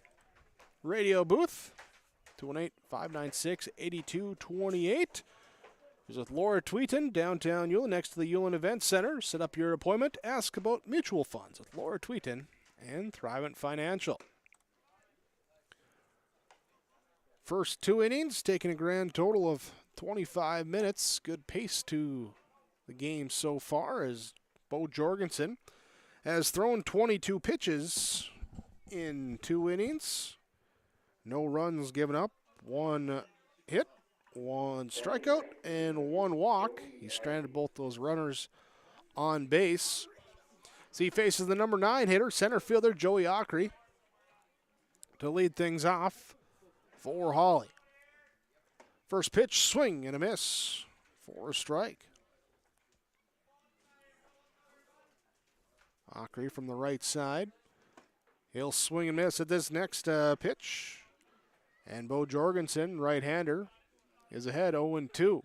Radio booth. 218-596-8228. Here's with Laura Tweeton, downtown Ulen, next to the Ulen Event Center. Set up your appointment. Ask about mutual funds with Laura Tweeton and Thrivent Financial. First 2 innings, taking a grand total of 25 minutes. Good pace to the game so far as Bo Jorgensen has thrown 22 pitches in 2 innings. No runs given up, 1 hit, 1 strikeout, and 1 walk. He stranded both those runners on base. So he faces the number 9 hitter, center fielder Joey Ockery, to lead things off for Hawley. First pitch, swing and a miss for a strike. Ockery from the right side. He'll swing and miss at this next pitch. And Bo Jorgensen, right-hander, is ahead 0-2.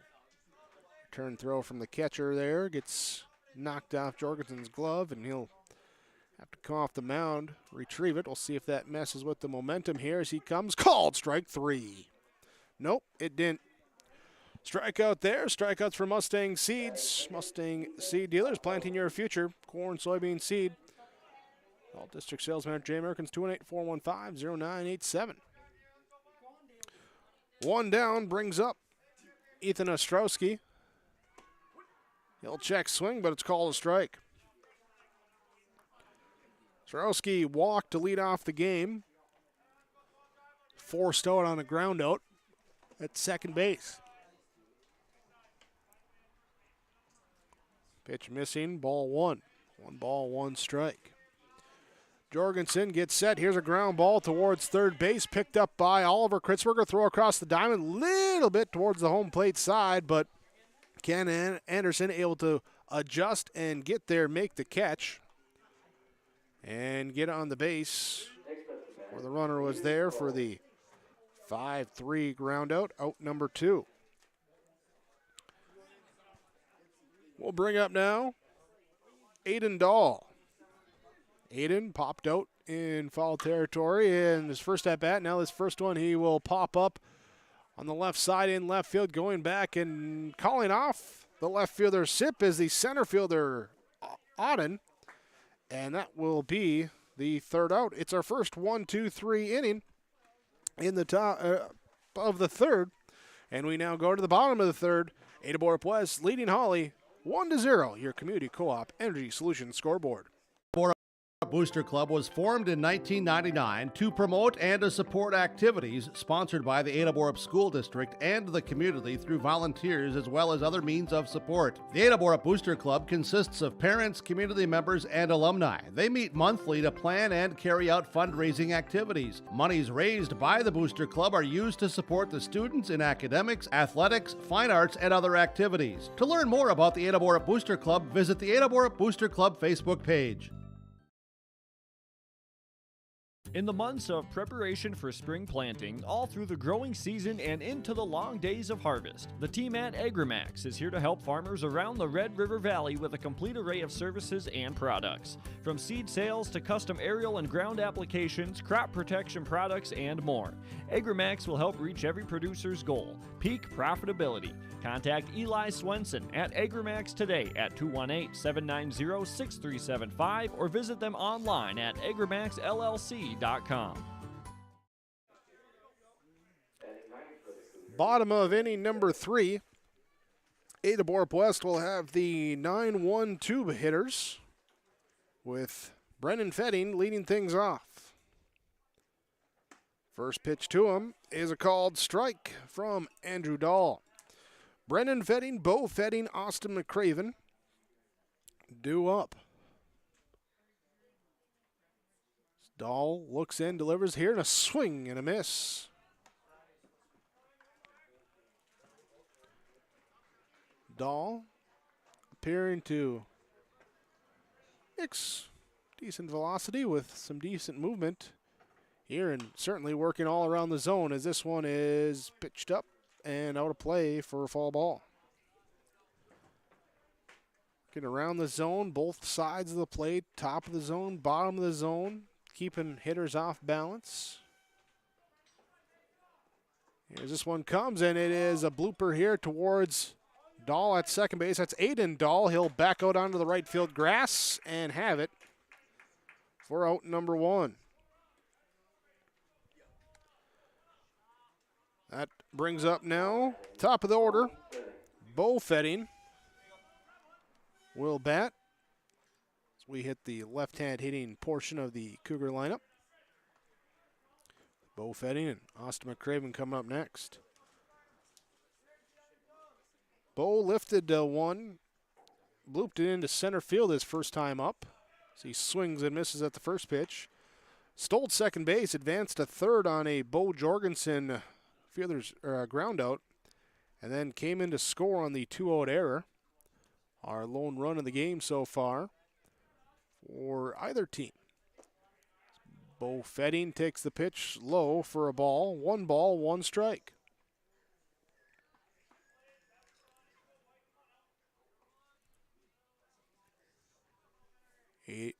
Return throw from the catcher there. Gets knocked off Jorgensen's glove, and he'll have to come off the mound, retrieve it. We'll see if that messes with the momentum here as he comes. Called strike 3. Nope, it didn't. Strikeout there. Strikeouts for Mustang Seeds. Mustang Seed Dealers, planting your future. Corn, soybean seed. All District Sales Manager Jay Americans, 218-415-0987. 1 down brings up Ethan Ostrowski. He'll check swing, but it's called a strike. Ostrowski walked to lead off the game. Forced out on a ground out at second base. Pitch missing, ball 1. 1 ball, 1 strike. Jorgensen gets set. Here's a ground ball towards third base, picked up by Oliver Kritzberger. Throw across the diamond, little bit towards the home plate side, but Ken Anderson able to adjust and get there, make the catch, and get on the base where the runner was there for the 5-3 ground out number 2. We'll bring up now Aiden Dahl. Aiden popped out in foul territory in his first at-bat. Now this first one, he will pop up on the left side in left field, going back and calling off the left fielder Sip as the center fielder Auden. And that will be the third out. It's our first 1-2-3 inning in the top of the third. And we now go to the bottom of the third. Ada-Borup-West leading Hawley 1-0. Your Community Co-op Energy Solutions scoreboard. Ada-Borup Booster Club was formed in 1999 to promote and to support activities sponsored by the Ada-Borup School District and the community through volunteers as well as other means of support. The Ada-Borup Booster Club consists of parents, community members, and alumni. They meet monthly to plan and carry out fundraising activities. Monies raised by the Booster Club are used to support the students in academics, athletics, fine arts, and other activities. To learn more about the Ada-Borup Booster Club, visit the Ada-Borup Booster Club Facebook page. In the months of preparation for spring planting, all through the growing season and into the long days of harvest, the team at AgriMax is here to help farmers around the Red River Valley with a complete array of services and products. From seed sales to custom aerial and ground applications, crop protection products, and more. AgriMax will help reach every producer's goal, peak profitability. Contact Eli Swenson at AgriMax today at 218-790-6375 or visit them online at agrimaxllc.com. Bottom of inning number 3. Ada-Borup-West will have the 9-1-2 hitters with Brennan Fetting leading things off. First pitch to him is a called strike from Andrew Dahl. Brennan Fetting, Bo Fetting, Austin Mcraven due up. Dahl looks in, delivers here, and a swing and a miss. Dahl appearing to mix decent velocity with some decent movement here, and certainly working all around the zone as this one is pitched up and out of play for a foul ball. Getting around the zone, both sides of the plate, top of the zone, bottom of the zone, keeping hitters off balance. Here's this one comes, and it is a blooper here towards Dahl at second base. That's Aiden Dahl. He'll back out onto the right field grass and have it for out number 1. That brings up now, top of the order, Bo Fetting will bat as we hit the left-hand hitting portion of the Cougar lineup. Bo Fetting and Austin Mcraven coming up next. Bo lifted one, blooped it into center field his first time up. So he swings and misses at the first pitch. Stole second base, advanced to third on a Bo Jorgensen fielders ground out, and then came in to score on the 2-out error. Our lone run of the game so far for either team. Bo Fetting takes the pitch low for a ball. 1 ball, 1 strike.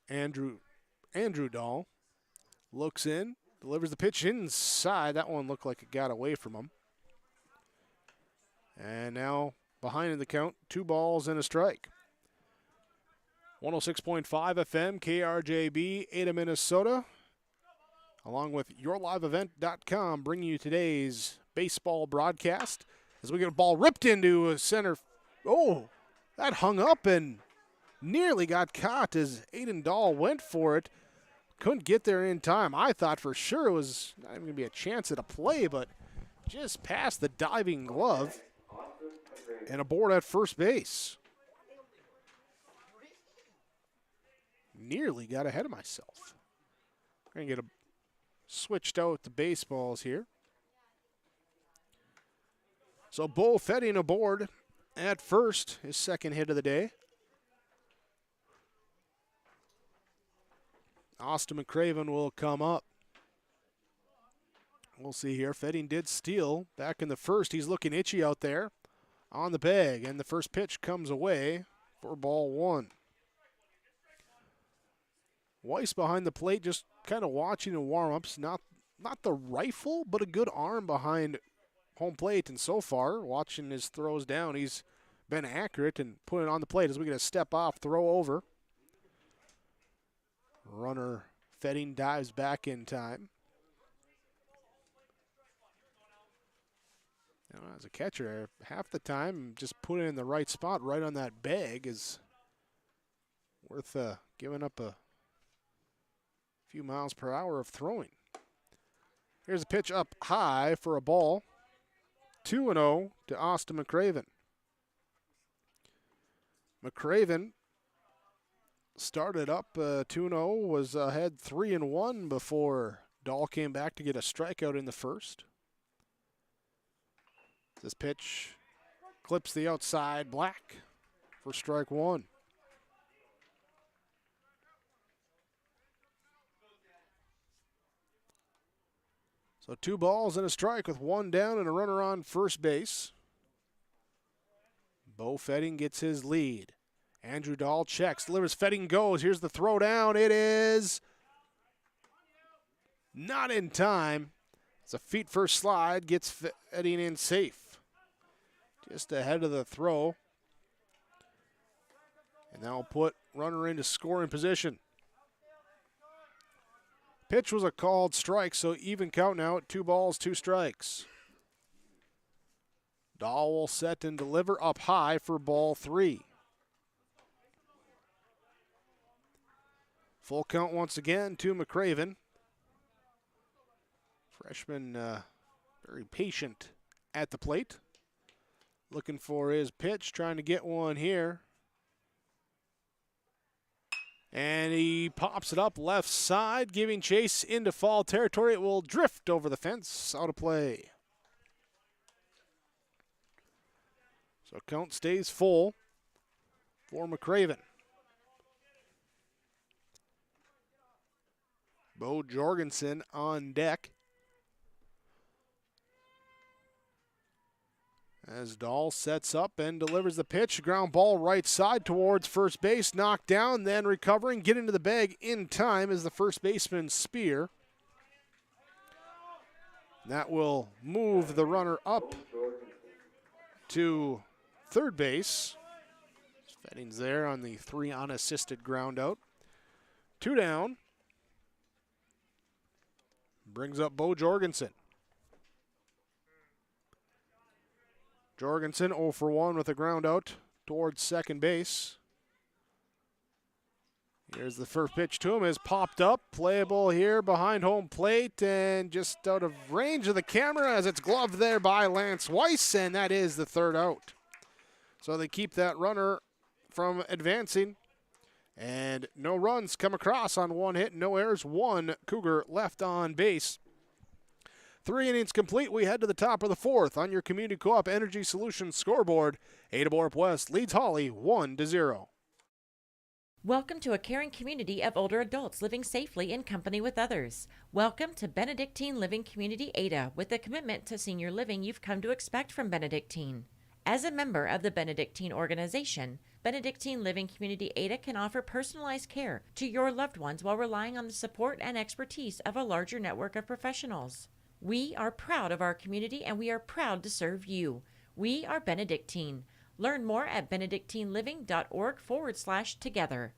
Andrew Dahl looks in, delivers the pitch inside. That one looked like it got away from him. And now behind in the count, 2 balls and a strike. 106.5 FM, KRJB, Ada, Minnesota, along with YourLiveEvent.com, bringing you today's baseball broadcast. As we get a ball ripped into center. Oh, that hung up and nearly got caught as Aiden Dahl went for it. Couldn't get there in time. I thought for sure it was not even going to be a chance at a play, but just past the diving glove and aboard at first base. Nearly got ahead of myself. I'm going to get switched out the baseballs here. So Bo Fetting aboard at first, his second hit of the day. Austin Mcraven will come up. We'll see here. Fetting did steal back in the first. He's looking itchy out there on the bag, and the first pitch comes away for ball 1. Weiss behind the plate, just kind of watching the warm-ups. Not the rifle, but a good arm behind home plate. And so far, watching his throws down, he's been accurate and put it on the plate as we get a step off, throw over. Runner Fetting dives back in time. You know, as a catcher, half the time, just put it in the right spot, right on that bag, is worth giving up a few miles per hour of throwing. Here's a pitch up high for a ball. 2-0 to Austin Mcraven. Mcraven started up 2-0, was ahead 3-1 before Dahl came back to get a strikeout in the first. This pitch clips the outside black for strike one. So 2 balls and a strike with 1 down and a runner on first base. Bo Fetting gets his lead. Andrew Dahl checks, delivers, Fetting goes. Here's the throw down. It is not in time. It's a feet first slide, gets Fetting in safe. Just ahead of the throw. And that'll put runner into scoring position. Pitch was a called strike, so even count now at 2 balls, 2 strikes. Dahl will set and deliver up high for ball 3. Full count once again to Mcraven. Freshman very patient at the plate. Looking for his pitch, trying to get one here. And he pops it up left side, giving chase into foul territory. It will drift over the fence, out of play. So count stays full for Mcraven. Bo Jorgensen on deck. As Dahl sets up and delivers the pitch. Ground ball right side towards first base. Knocked down, then recovering. Get into the bag in time is the first baseman Spear. That will move the runner up to third base. Fetting's there on the 3 unassisted ground out. 2 down. Brings up Bo Jorgensen. Jorgensen 0 for 1 with a ground out towards second base. Here's the first pitch to him, is popped up, playable here behind home plate and just out of range of the camera as it's gloved there by Lance Weiss, and that is the third out. So they keep that runner from advancing, and no runs come across on 1 hit, no errors, 1 Cougar left on base. 3 innings complete. We head to the top of the 4th on your Community Co-op Energy Solutions scoreboard. Ada-Borup-West leads Hawley 1-0. Welcome to a caring community of older adults living safely in company with others. Welcome to Benedictine Living Community Ada, with the commitment to senior living you've come to expect from Benedictine. As a member of the Benedictine organization, Benedictine Living Community Ada can offer personalized care to your loved ones while relying on the support and expertise of a larger network of professionals. We are proud of our community and we are proud to serve you. We are Benedictine. Learn more at benedictineliving.org/together.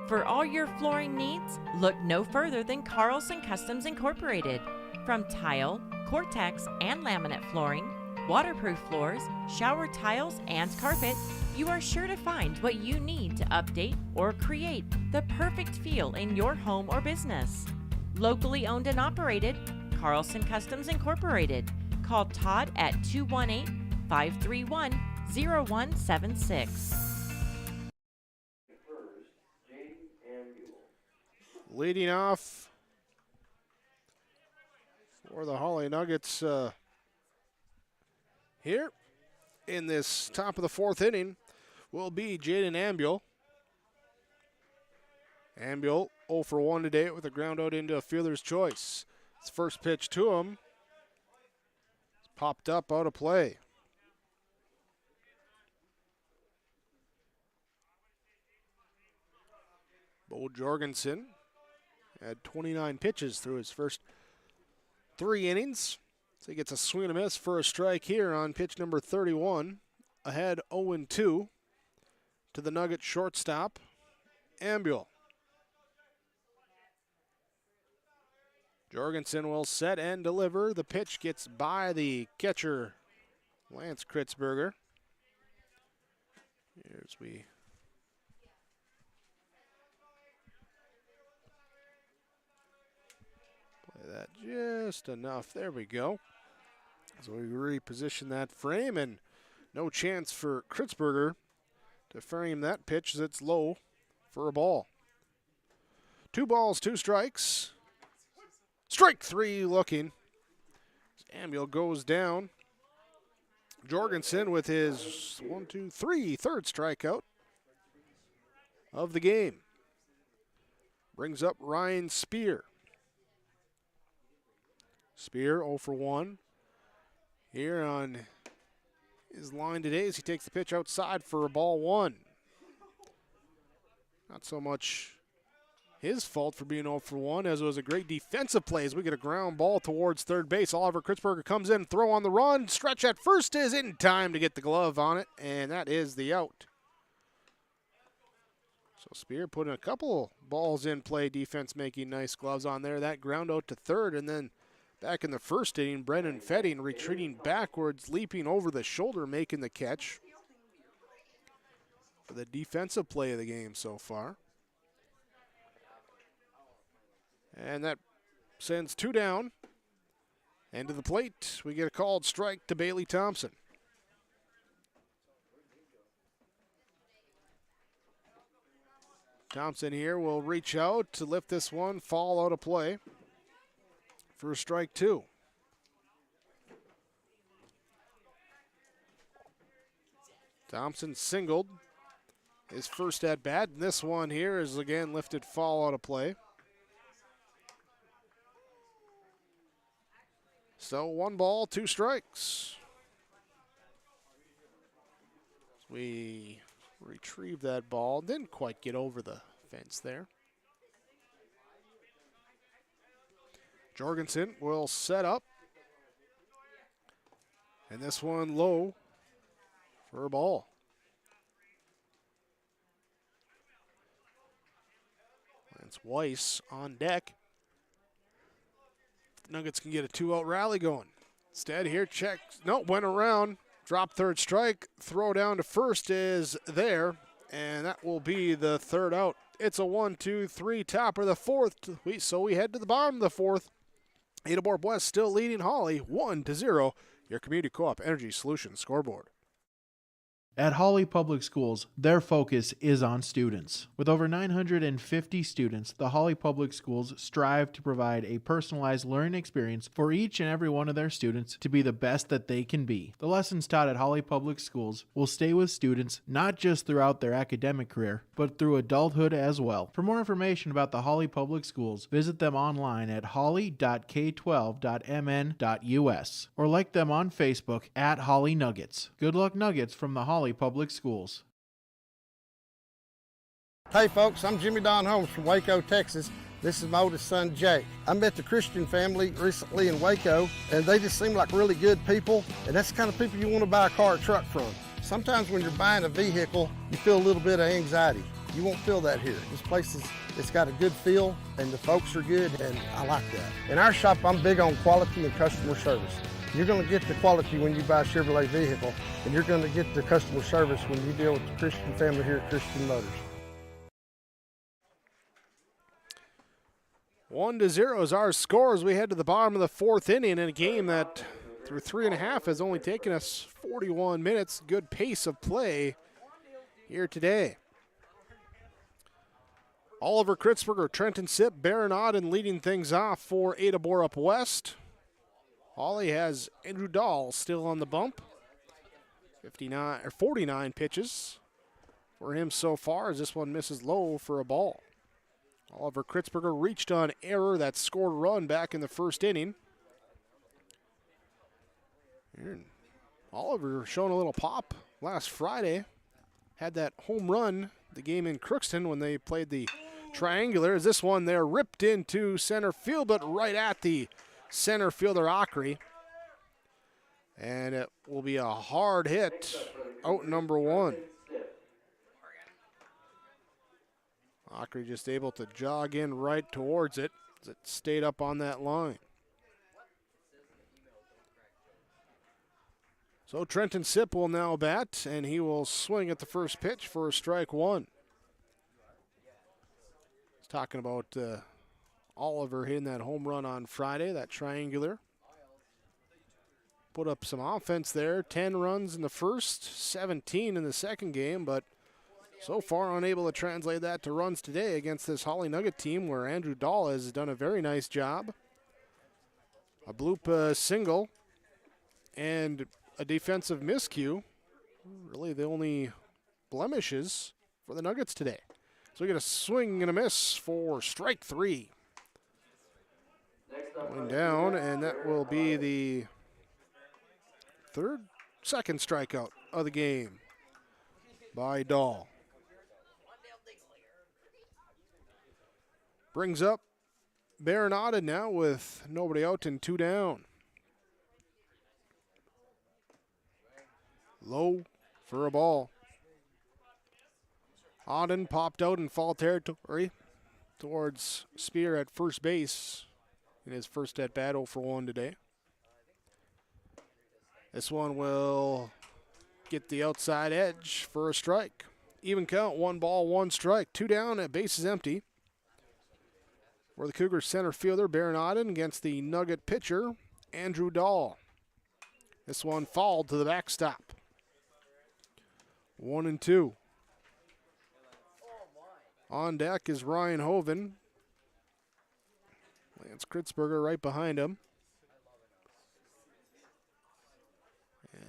For all your flooring needs, look no further than Carlson Customs Incorporated. From tile, Cortex, and laminate flooring, waterproof floors, shower tiles, and carpet, you are sure to find what you need to update or create the perfect feel in your home or business. Locally owned and operated, Carlson Customs Incorporated. Call Todd at 218-531-0176. Leading off for the Hawley Nuggets here in this top of the 4th inning will be Jaden Ambuel. Ambuel 0 for 1 today with a ground out into a fielder's choice. His first pitch to him. It's popped up out of play. Bo Jorgensen had 29 pitches through his first 3 innings. So he gets a swing and a miss for a strike here on pitch number 31. Ahead 0-2 to the Nuggets shortstop, Ambuel. Jorgensen will set and deliver. The pitch gets by the catcher, Lance Kritzberger. Here's we that just enough. There we go. So we reposition that frame, and no chance for Kritzberger to frame that pitch as it's low for a ball. 2 balls, 2 strikes. Strike 3 looking. Samuel goes down. Jorgensen with his 3rd strikeout of the game. Brings up Ryan Spear. Spear 0 for 1. Here on his line today as he takes the pitch outside for a ball 1. Not so much his fault for being 0 for 1, as it was a great defensive play as we get a ground ball towards third base. Oliver Kritzberger comes in, throw on the run. Stretch at first is in time to get the glove on it, and that is the out. So Spear putting a couple balls in play, defense making nice gloves on there. That ground out to third, and then back in the first inning, Brendan Fetting retreating backwards, leaping over the shoulder, making the catch for the defensive play of the game so far. And that sends 2 down. And to the plate, we get a called strike to Bailey Thompson. Thompson here will reach out to lift this one, fall out of play for strike 2. Thompson singled his first at bat, and this one here is again lifted, fall out of play. So 1 ball, 2 strikes. We retrieve that ball. Didn't quite get over the fence there. Jorgensen will set up. And this one low for a ball. It's Weiss on deck. Nuggets can get a 2-out rally going. Instead here, checks, no, went around, drop third strike, throw down to first is there, and that will be the 3rd out. It's a 1-2-3 top of the 4th, so we head to the bottom of the 4th. Ada-Borup-West still leading Hawley 1-0. Your Community Co-op Energy Solutions scoreboard. At Hawley Public Schools, their focus is on students. With over 950 students, the Hawley Public Schools strive to provide a personalized learning experience for each and every one of their students to be the best that they can be. The lessons taught at Hawley Public Schools will stay with students not just throughout their academic career, but through adulthood as well. For more information about the Hawley Public Schools, visit them online at hawley.k12.mn.us or like them on Facebook at Hawley Nuggets. Good luck, Nuggets, from the Hawley Public Schools. Hey folks, I'm Jimmy Don Holmes from Waco, Texas. This is my oldest son, Jake. I met the Christian family recently in Waco, and they just seem like really good people, and that's the kind of people you want to buy a car or truck from. Sometimes when you're buying a vehicle, you feel a little bit of anxiety. You won't feel that here. This place it's got a good feel, and the folks are good, and I like that. In our shop, I'm big on quality and customer service. You're going to get the quality when you buy a Chevrolet vehicle, and you're going to get the customer service when you deal with the Christian family here at Christian Motors. 1-0 is our score as we head to the bottom of the 4th inning in a game that through 3.5 has only taken us 41 minutes. Good pace of play here today. Oliver Kritzberger, Trenton Sipp, Baron Auden leading things off for Ada-Borup-West. Hawley has Andrew Dahl still on the bump. 49 pitches for him so far as this one misses low for a ball. Oliver Kritzberger reached on error that scored a run back in the first inning. And Oliver showing a little pop last Friday. Had that home run the game in Crookston when they played the triangular. As this one there ripped into center field, but right at the center fielder Ockery. And it will be a hard hit, out number 1. Ockery just able to jog in right towards it as it stayed up on that line. So Trenton Sipp will now bat, and he will swing at the first pitch for a strike 1. He's talking about Oliver hitting that home run on Friday, that triangular. Put up some offense there, 10 runs in the first, 17 in the second game, but so far unable to translate that to runs today against this Hawley Nugget team where Andrew Dahl has done a very nice job. A bloop single and a defensive miscue. Really the only blemishes for the Nuggets today. So we get a swing and a miss for strike 3. Going down, and that will be the second strikeout of the game by Dahl. Brings up Baronada now with nobody out and 2 down. Low for a ball. Auden popped out in foul territory towards Spear at first base in his first at bat, 0 for 1 today. This one will get the outside edge for a strike. Even count, 1 ball, 1 strike. 2 down, at base is empty. For the Cougars center fielder, Baron Auden against the Nugget pitcher, Andrew Dahl. This one fouled to the backstop. 1-2. On deck is Ryan Hoven. Lance Kritzberger right behind him.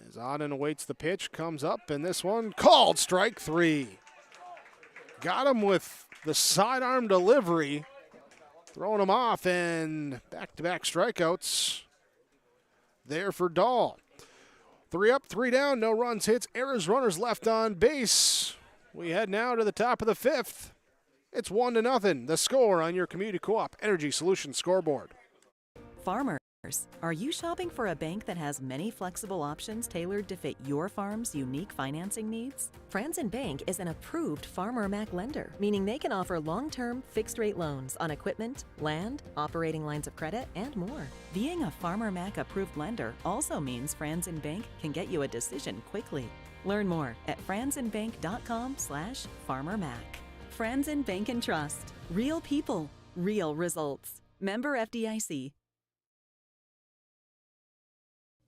As Auden awaits the pitch, comes up, and this one called strike 3. Got him with the sidearm delivery, throwing him off, and back-to-back strikeouts there for Dahl. 3 up, 3 down, no runs, hits, errors, runners left on base. We head now to the top of the 5th. It's 1-0, the score on your Community Co-op Energy Solutions scoreboard. Farmers, are you shopping for a bank that has many flexible options tailored to fit your farm's unique financing needs? Franzen Bank is an approved Farmer Mac lender, meaning they can offer long-term, fixed-rate loans on equipment, land, operating lines of credit, and more. Being a Farmer Mac approved lender also means Franzen Bank can get you a decision quickly. Learn more at franzenbank.com/farmermac. Franzen Bank and Trust. Real people, real results. Member FDIC.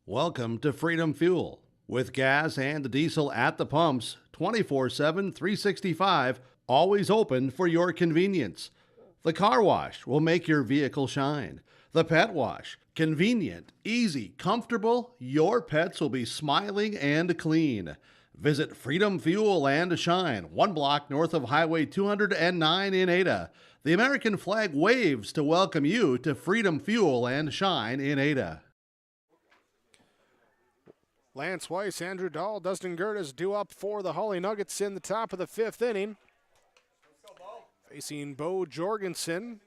Welcome to Freedom Fuel. With gas and diesel at the pumps, 24/7, 365, always open for your convenience. The car wash will make your vehicle shine. The pet wash, convenient, easy, comfortable, your pets will be smiling and clean. Visit Freedom Fuel and Shine, 1 block north of Highway 209 in Ada. The American flag waves to welcome you to Freedom Fuel and Shine in Ada. Lance Weiss, Andrew Dahl, Dustin Gertis due up for the Hawley Nuggets in the top of the 5th inning. Facing Bo Jorgensen.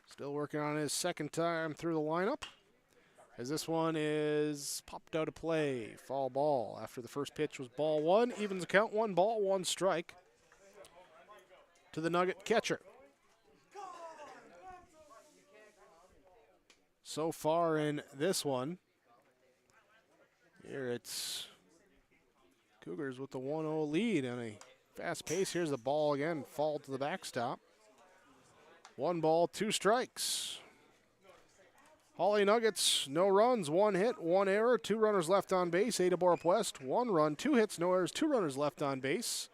Still working on his second time through the lineup. As this one is popped out of play. Foul ball after the first pitch was ball 1. Evens the count, 1 ball, 1 strike to the Nugget catcher. So far in this one, here it's Cougars with the 1-0 lead on a fast pace. Here's the ball again, fall to the backstop. 1 ball, 2 strikes. Hawley Nuggets, no runs, 1 hit, 1 error, 2 runners left on base. Ada-Borup-West, 1 run, 2 hits, no errors, 2 runners left on base.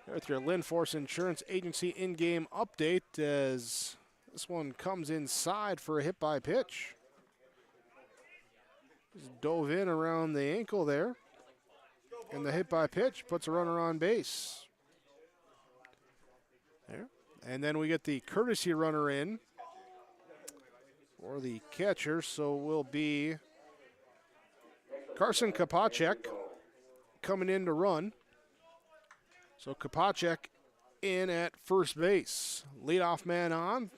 With your Lynn Force Insurance Agency in-game update as this one comes inside for a hit by pitch. Just dove in around the ankle there. And the hit by pitch puts a runner on base. There. And then we get the courtesy runner in for the catcher, so will be Carson Kopacek coming in to run. So Kopacek in at first base. Leadoff man on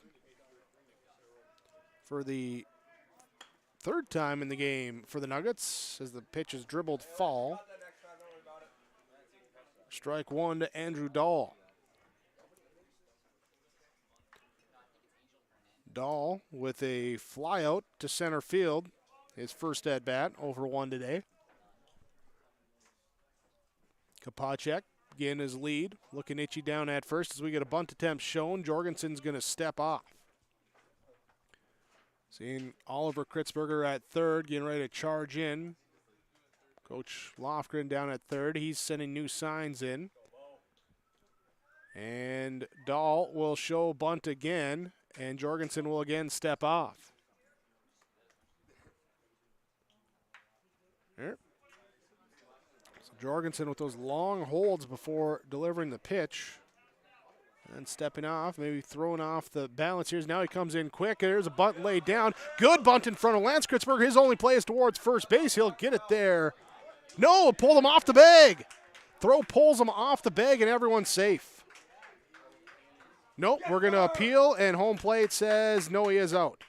for the 3rd time in the game for the Nuggets as the pitch is dribbled foul. Strike 1 to Andrew Dahl. Dahl with a flyout to center field. His first at bat, over 1 today. Kopacek again his lead, looking itchy down at first as we get a bunt attempt shown. Jorgensen's going to step off. Seeing Oliver Kritzberger at third, getting ready to charge in. Coach Lofgren down at third. He's sending new signs in. And Dahl will show bunt again, and Jorgensen will again step off. There. So Jorgensen with those long holds before delivering the pitch. And stepping off, maybe throwing off the balance here. Now he comes in quick. There's a bunt laid down. Good bunt in front of Lance Kritzberger. His only play is towards first base. He'll get it there. No, pulled him off the bag. Throw pulls him off the bag, and everyone's safe. Nope, we're going to appeal, and home plate says no, he is out.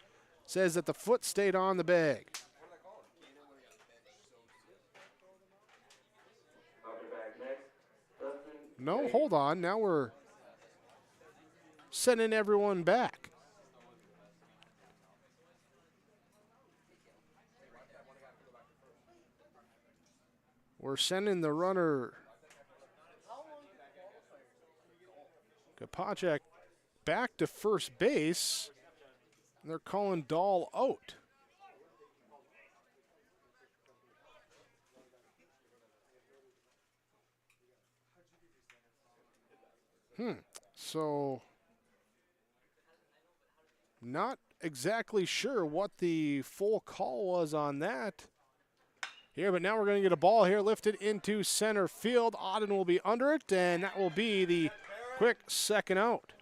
Says that the foot stayed on the bag. No, hold on. Now we're sending everyone back. We're sending the runner Kopacek back to first base. They're calling Dahl out. So not exactly sure what the full call was on that here, but now we're going to get a ball here lifted into center field. Auden will be under it, and that will be the quick second out.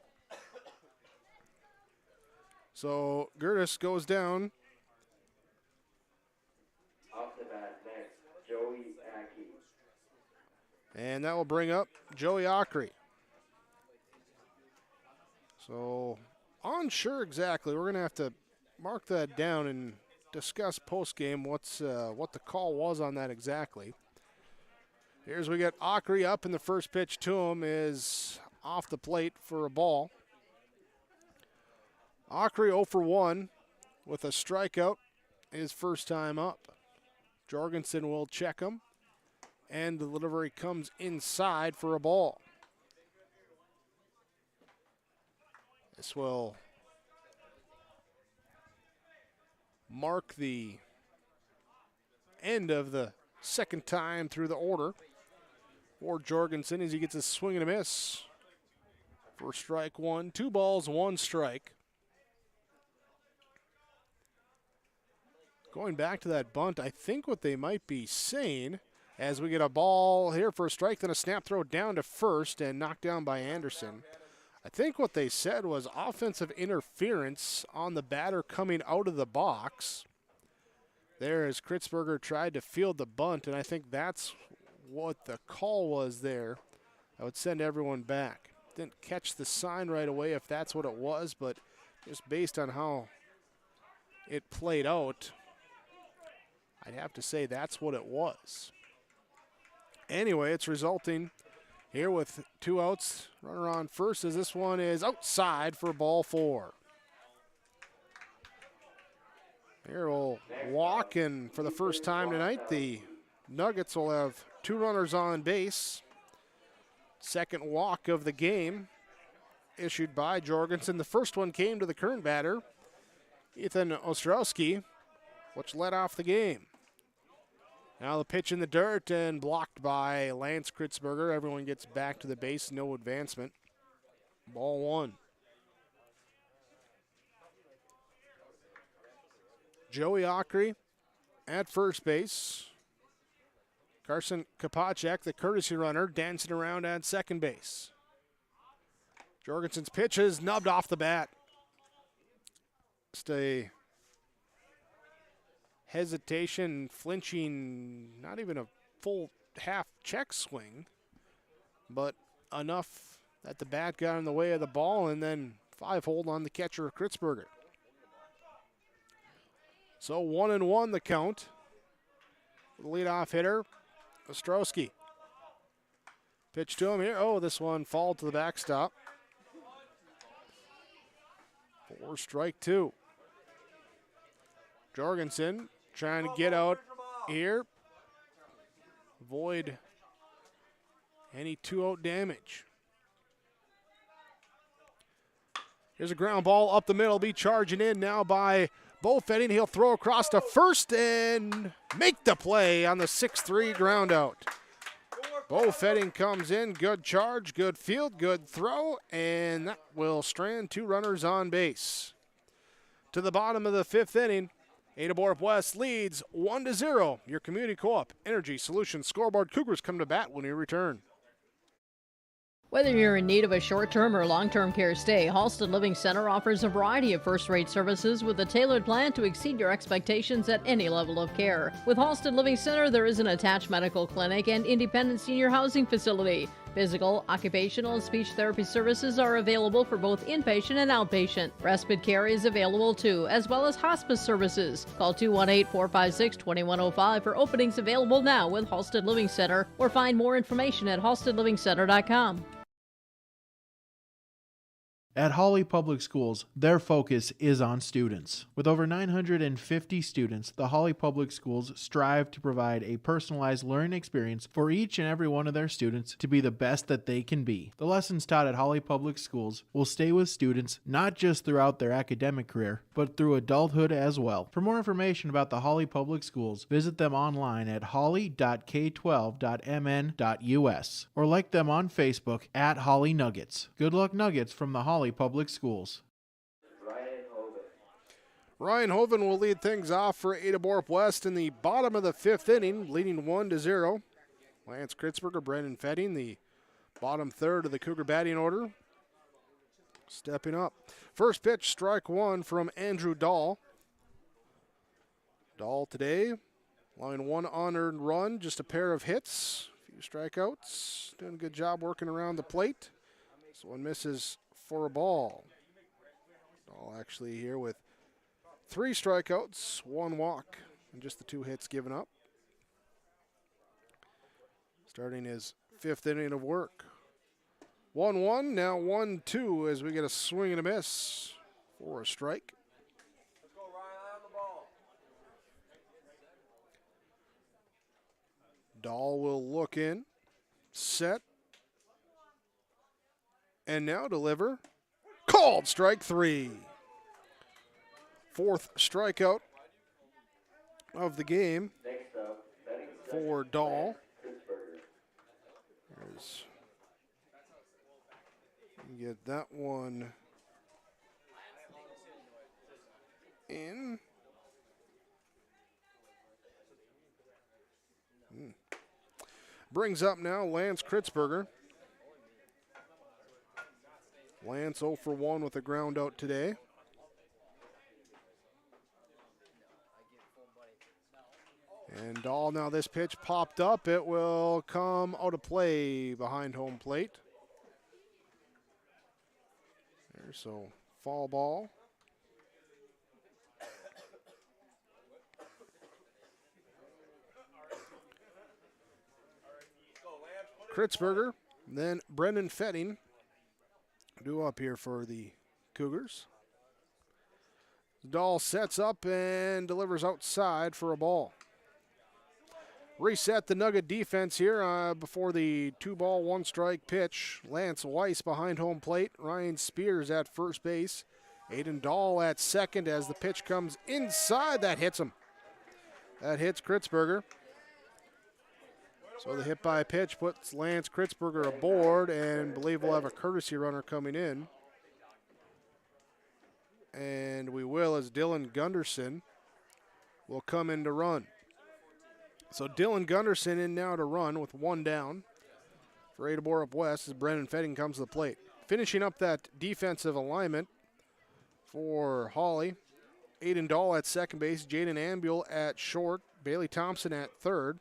So Gertis goes down. Off the bat next, Joey Aki. And that will bring up Joey Acri. So unsure exactly. We're going to have to mark that down and discuss post-game what the call was on that exactly. Here's we get Acri up, and the first pitch to him is off the plate for a ball. Acri 0 for 1 with a strikeout his first time up. Jorgensen will check him, and the delivery comes inside for a ball. This will mark the end of the second time through the order for Jorgensen as he gets a swing and a miss for strike one. 2 balls, 1 strike. Going back to that bunt, I think what they might be saying as we get a ball here for a strike, then a snap throw down to first and knocked down by Anderson. I think what they said was offensive interference on the batter coming out of the box. There as Kritzberger tried to field the bunt, and I think that's what the call was there. I would send everyone back. Didn't catch the sign right away if that's what it was, but just based on how it played out, I'd have to say that's what it was. Anyway, it's resulting here with 2 outs, runner on first as this one is outside for ball 4. Here we'll walk, and for the first time tonight, the Nuggets will have 2 runners on base. Second walk of the game issued by Jorgensen. The first one came to the current batter, Ethan Ostrowski, which led off the game. Now the pitch in the dirt and blocked by Lance Kritzberger. Everyone gets back to the base, no advancement. Ball 1. Joey Acri at first base. Carson Kopacek, the courtesy runner, dancing around at second base. Jorgensen's pitch is nubbed off the bat. Just a hesitation, flinching, not even a full half check swing, but enough that the bat got in the way of the ball, and then 5-hold on the catcher, Kritzberger. So 1-1 the count. The leadoff hitter, Ostrowski. Pitch to him here. Oh, this one fouled to the backstop. 4 strike 2. Jorgensen trying to get out here. Avoid any 2-out damage. Here's a ground ball up the middle. Be charging in now by Bo Fetting, he'll throw across to first and make the play on the 6-3 ground out. Bo Fetting comes in, good charge, good field, good throw, and that will strand 2 runners on base. To the bottom of the 5th inning, Ada-Borup-West leads 1-0. Your Community Co-op Energy Solutions scoreboard. Cougars come to bat when we return. Whether you're in need of a short-term or long-term care stay, Halsted Living Center offers a variety of first-rate services with a tailored plan to exceed your expectations at any level of care. With Halsted Living Center, there is an attached medical clinic and independent senior housing facility. Physical, occupational, and speech therapy services are available for both inpatient and outpatient. Respite care is available too, as well as hospice services. Call 218-456-2105 for openings available now with Halsted Living Center, or find more information at halstedlivingcenter.com. At Hawley Public Schools, their focus is on students. With over 950 students, the Hawley Public Schools strive to provide a personalized learning experience for each and every one of their students to be the best that they can be. The lessons taught at Hawley Public Schools will stay with students not just throughout their academic career, but through adulthood as well. For more information about the Hawley Public Schools, visit them online at hawley.k12.mn.us or like them on Facebook at Hawley Nuggets. Good luck, Nuggets, from the Hawley Public Schools. Ryan Hoven will lead things off for Ada-Borup-West in the bottom of the 5th inning, leading 1-0. Lance Kritzberger, Brendan Fetting, the bottom third of the Cougar batting order, stepping up. First pitch, strike 1 from Andrew Dahl. Dahl today, allowing 1 unearned run, just a pair of hits, a few strikeouts, doing a good job working around the plate. This one misses for a ball. Dahl actually here with 3 strikeouts, 1 walk, and just the 2 hits given up. Starting his 5th inning of work. 1-1, now 1-2 as we get a swing and a miss for a strike. Dahl will look in, set, and now deliver. Called strike 3. 4th strikeout of the game for Dahl. Get that one in. Brings up now Lance Kritzberger. Lance 0 for 1 with a ground out today. And Dahl, now this pitch popped up. It will come out of play behind home plate. There, so foul ball. Kritzberger, then Brendan Fetting due up here for the Cougars. Dahl sets up and delivers outside for a ball. Reset the Nugget defense here before the 2-ball, 1-strike pitch. Lance Weiss behind home plate. Ryan Spears at first base. Aiden Dahl at second as the pitch comes inside. That hits him. That hits Kritzberger. So the hit by pitch puts Lance Kritzberger aboard, and believe we'll have a courtesy runner coming in. And we will, as Dylan Gunderson will come in to run. So Dylan Gunderson in now to run with 1 down for Ada-Borup-West as Brendan Fetting comes to the plate. Finishing up that defensive alignment for Hawley, Aiden Dahl at second base, Jaden Ambule at short, Bailey Thompson at third,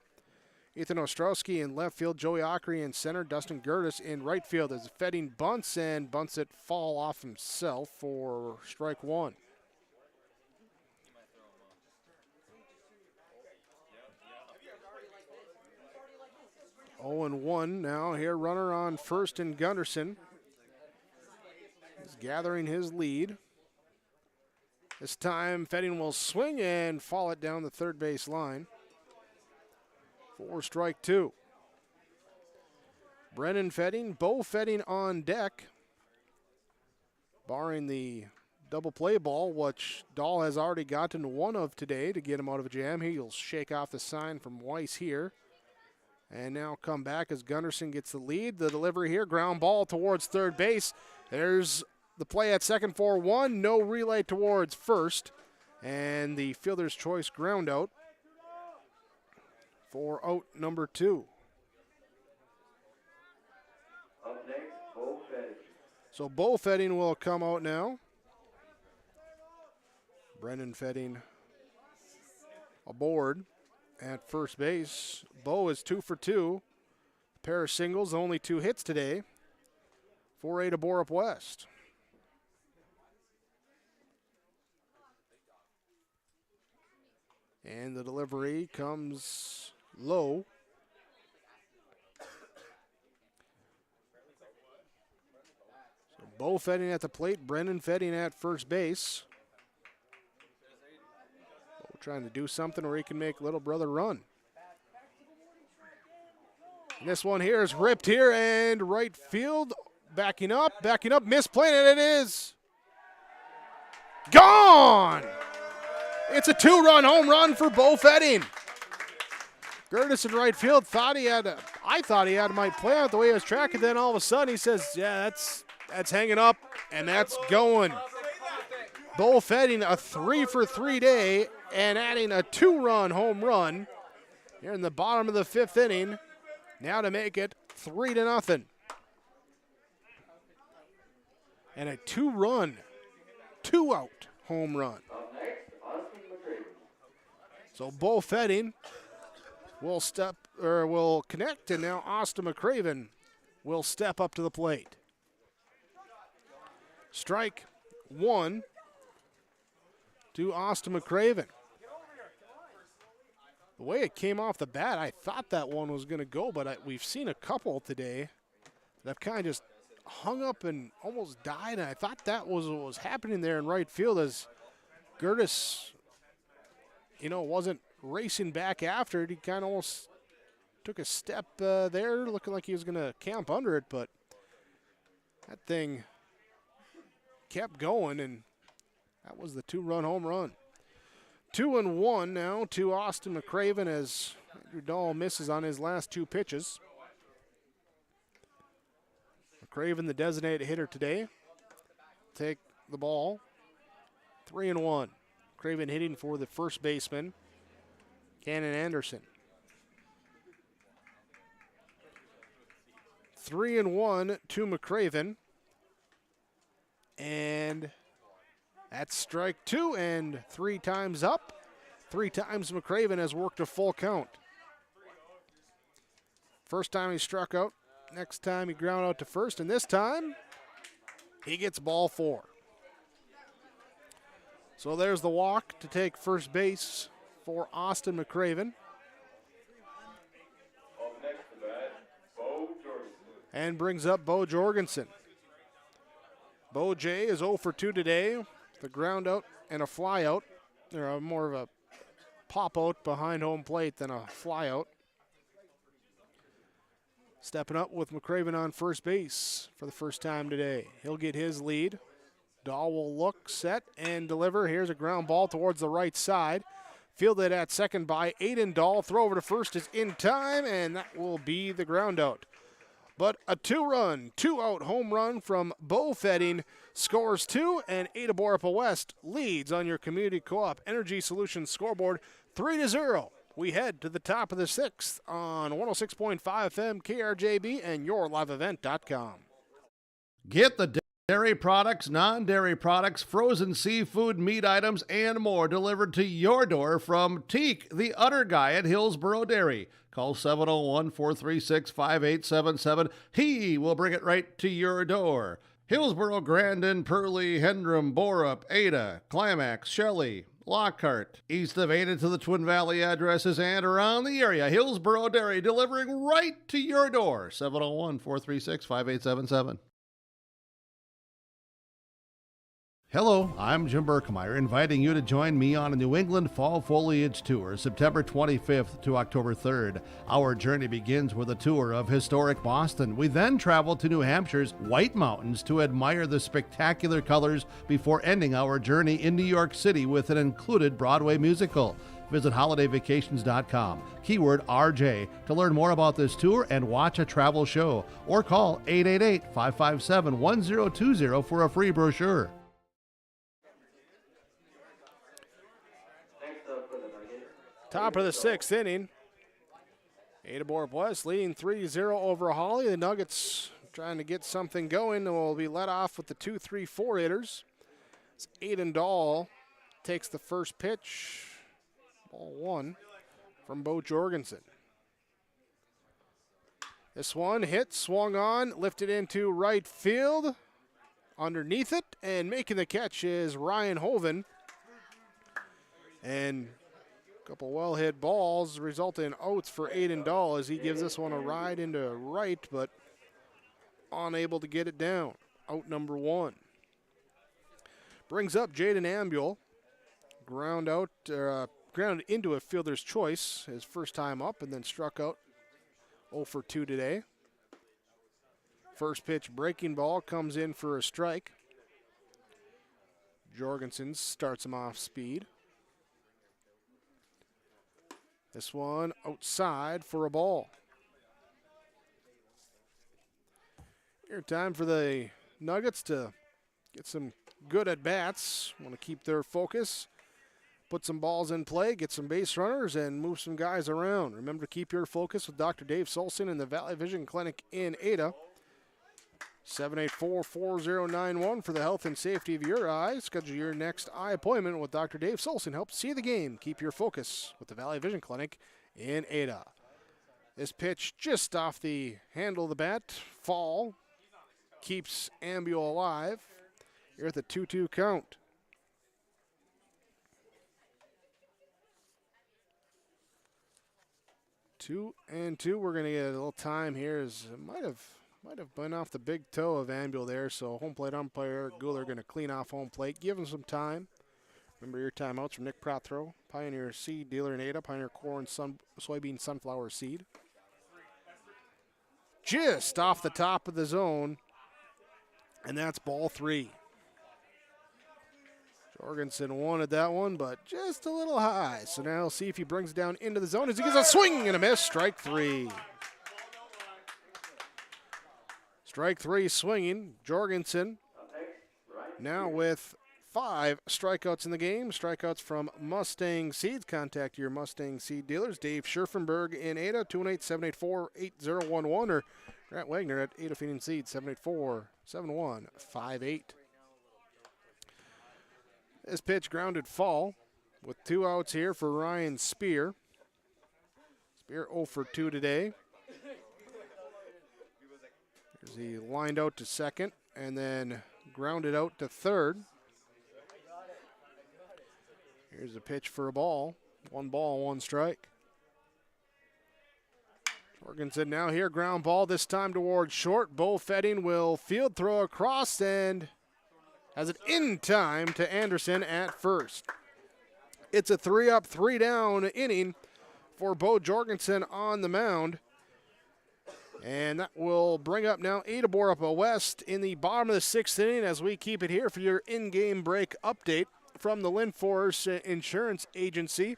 Ethan Ostrowski in left field, Joey Ockery in center, Dustin Gertis in right field as Fetting bunts and bunts it fall off himself for strike 1. Oh and 1 now here, runner on first and Gunderson. He's gathering his lead. This time Fetting will swing and fall it down the third base line for strike 2. Brennan Fetting, Bo Fetting on deck. Barring the double play ball, which Dahl has already gotten one of today to get him out of a jam. He'll shake off the sign from Weiss here. And now come back as Gunderson gets the lead. The delivery here, ground ball towards third base. There's the play at second for one. No relay towards first. And the fielder's choice ground out for out number 2. Up next, Bo Fetting. So Bo Fetting will come out now. Brendan Fetting aboard at first base. Bo is 2 for 2. A pair of singles, only 2 hits today for Ada-Borup-West. And the delivery comes low. So Bo Fetting at the plate, Brendan Fetting at first base. Bo trying to do something where he can make little brother run. And this one here is ripped here, and right field backing up, misplaying it. It is gone. It's a 2-run home run for Bo Fetting. Gertis in right field I thought he might play out the way he was tracking. Then all of a sudden he says, yeah, that's hanging up, and that's going. Bo Fetting a 3 for 3 day and adding a 2-run home run here in the bottom of the 5th inning. Now to make it 3-0. And a 2-run, 2-out home run. So Bo Fetting will connect, and now Austin Mcraven will step up to the plate. Strike 1 to Austin Mcraven. The way it came off the bat, I thought that one was going to go, but we've seen a couple today that have kind of just hung up and almost died, and I thought that was what was happening there in right field as Gertis, wasn't racing back after it. He kind of almost took a step there, looking like he was going to camp under it, but that thing kept going, and that was the 2-run home run. 2-1 now to Austin Mcraven as Andrew Dahl misses on his last 2 pitches. Mcraven, the designated hitter today, take the ball. 3-1. Mcraven hitting for the first baseman, Cannon Anderson. 3-1 to Mcraven. And that's strike 2 and 3 times up. 3 times Mcraven has worked a full count. First time he struck out. Next time he ground out to first. And this time he gets ball 4. So there's the walk to take first base for Austin Mcraven. And brings up Bo Jorgensen. Bo J is 0 for 2 today. The ground out and a fly out. They're more of a pop out behind home plate than a fly out. Stepping up with Mcraven on first base for the first time today. He'll get his lead. Dahl will look, set, and deliver. Here's a ground ball towards the right side. Fielded at second by Aiden Dahl. Throw over to first is in time, and that will be the ground out. But a 2-run, 2-out home run from Bo Fetting scores 2, and Ada-Borup-West leads on your Community Co-op Energy Solutions scoreboard 3-0. We head to the top of the 6th on 106.5 FM KRJB and yourliveevent.com. Get the dairy products, non-dairy products, frozen seafood, meat items, and more delivered to your door from Teak, the Utter Guy at Hillsboro Dairy. Call 701-436-5877. He will bring it right to your door. Hillsboro, Grandin, Purley, Hendrum, Borup, Ada, Climax, Shelley, Lockhart, east of Ada to the Twin Valley addresses and around the area. Hillsboro Dairy delivering right to your door. 701-436-5877. Hello, I'm Jim Berkemeyer, inviting you to join me on a New England Fall Foliage Tour, September 25th to October 3rd. Our journey begins with a tour of historic Boston. We then travel to New Hampshire's White Mountains to admire the spectacular colors before ending our journey in New York City with an included Broadway musical. Visit holidayvacations.com, keyword RJ, to learn more about this tour and watch a travel show, or call 888-557-1020 for a free brochure. Top of the sixth inning. Ada-Borup-West leading 3-0 over Hawley. The Nuggets trying to get something going. Will be led off with the 2-3-4 hitters. It's Aiden Dahl takes the first pitch. Ball one from Bo Jorgensen. This one hit, swung on, lifted into right field. Underneath it, and making the catch is Ryan Hoven. And couple well-hit balls result in outs for Aiden Dahl as he gives this one a ride into right, but unable to get it down. Out number one. Brings up Jaden Ambule. Grounded into a fielder's choice his first time up, and then struck out 0 for 2 today. First pitch breaking ball comes in for a strike. Jorgensen starts him off speed. This one outside for a ball. Here, time for the Nuggets to get some good at-bats. Want to keep their focus, put some balls in play, get some base runners, and move some guys around. Remember to keep your focus with Dr. Dave Solson in the Valley Vision Clinic in Ada. 784-4091 for the health and safety of your eyes. Schedule your next eye appointment with Dr. Dave Solson. Help see the game. Keep your focus with the Valley Vision Clinic in Ada. This pitch just off the handle of the bat. Fall keeps Ambule alive. Here at the 2-2 count. 2-2. We're going to get a little time here. As it might have been off the big toe of Ambule there, so home plate umpire Guler going to clean off home plate. Give him some time. Remember your timeouts from Nick Prothro, Pioneer Seed Dealer in Ada, Pioneer Corn, Soybean, Sunflower Seed. Just off the top of the zone, and that's ball three. Jorgensen wanted that one, but just a little high. So now we'll see if he brings it down into the zone as he gets a swing and a miss. Strike three. Strike three swinging. Jorgensen now with 5 strikeouts in the game. Strikeouts from Mustang Seeds. Contact your Mustang Seed dealers. Dave Scherfenberg in Ada, 218-784-8011, or Grant Wagner at Ada Feeding Seeds, 784-7158. This pitch grounded fall with 2 outs here for Ryan Spear. Spear 0 for 2 today. As he lined out to second and then grounded out to third. Here's a pitch for a ball. 1 ball, 1 strike. Jorgensen now here, ground ball, this time towards short. Bo Fetting will field throw across and has it in time to Anderson at first. It's a 3-up, 3-down inning for Bo Jorgensen on the mound. And that will bring up now Ada-Borup-West in the bottom of the 6th inning as we keep it here for your in-game break update from the Linforce Insurance Agency.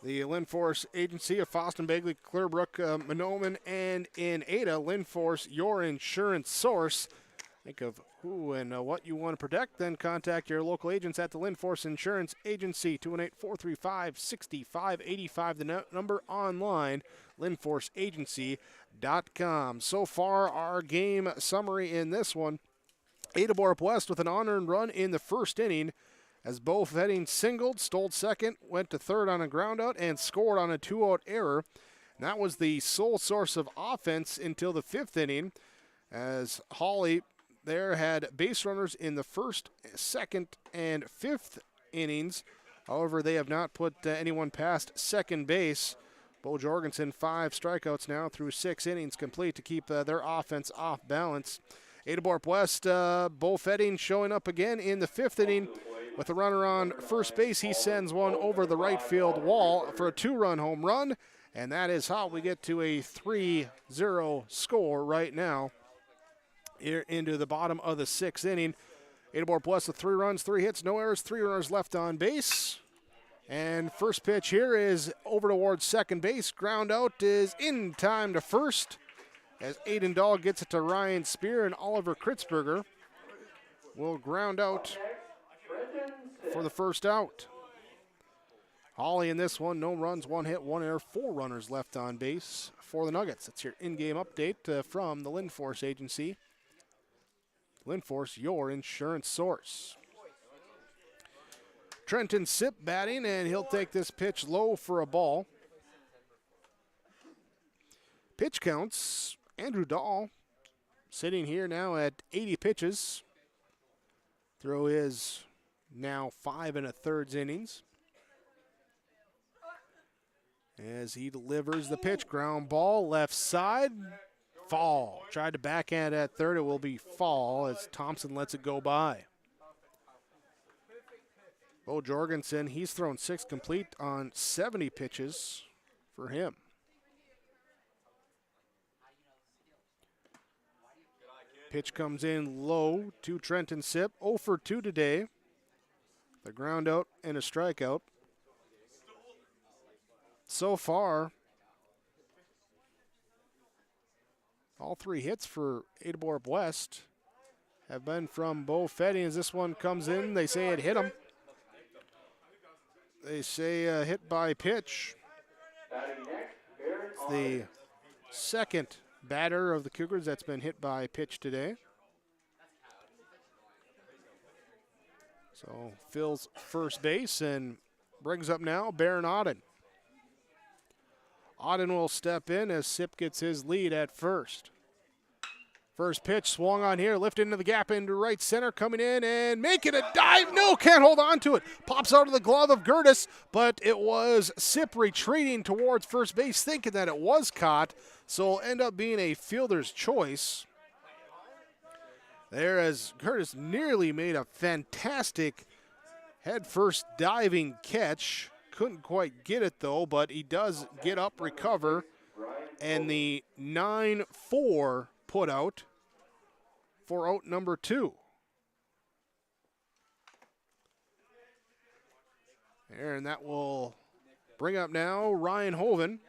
The Linforce Agency of Foston, Bagley, Clearbrook, Mahnomen, and in Ada. Linforce, your insurance source. Think of who and what you want to protect, then contact your local agents at the Linforce Insurance Agency, 218-435-6585, the number online, linforceagency.com. So far, our game summary in this one, Ada-Borup-West with an unearned run in the first inning, as Bo Fetting singled, stole second, went to third on a groundout, and scored on a 2-out error. And that was the sole source of offense until the 5th inning, as Hawley there had base runners in the 1st, 2nd, and 5th innings. However, they have not put anyone past second base. Bo Jorgensen, 5 strikeouts now through 6 innings complete to keep their offense off balance. Ada-Borup-West, Bo Fetting showing up again in the 5th inning with a runner on first base. He sends one over the right field wall for a 2-run home run, and that is how we get to a 3-0 score right now here into the bottom of the 6th inning. Ada-Borup-West with 3 runs, 3 hits, no errors, 3 runners left on base. And first pitch here is over towards second base. Ground out is in time to first as Aiden Dahl gets it to Ryan Spear, and Oliver Kritzberger will ground out for the first out. Hawley in this one, no runs, 1 hit, 1 error, 4 runners left on base for the Nuggets. That's your in-game update from the Lindforce Agency. Lindforce, your insurance source. Trenton Sipp batting, and he'll take this pitch low for a ball. Pitch counts, Andrew Dahl sitting here now at 80 pitches through his now 5 1/3 innings. As he delivers the pitch, ground ball, left side, fall. Tried to backhand at third, it will be fall as Thompson lets it go by. Bo Jorgensen, he's thrown 6 complete on 70 pitches for him. Pitch comes in low to Trenton Sipp, 0 for 2 today. The ground out and a strikeout. So far, all 3 hits for Ada-Borup-West have been from Bo Fetting. As this one comes in, they say it hit him. They say hit by pitch. It's the second batter of the Cougars that's been hit by pitch today. So fills first base and brings up now Baron Auden. Auden will step in as Sipp gets his lead at first. First pitch swung on here, lift into the gap into right center, coming in and making a dive. No, can't hold on to it. Pops out of the glove of Gertis, but it was Sipp retreating towards first base, thinking that it was caught. So it'll end up being a fielder's choice. There as Gertis nearly made a fantastic head-first diving catch. Couldn't quite get it though, but he does get up, recover, and the 9-4 put out for out number 2. There, and that will bring up now Ryan Hoven.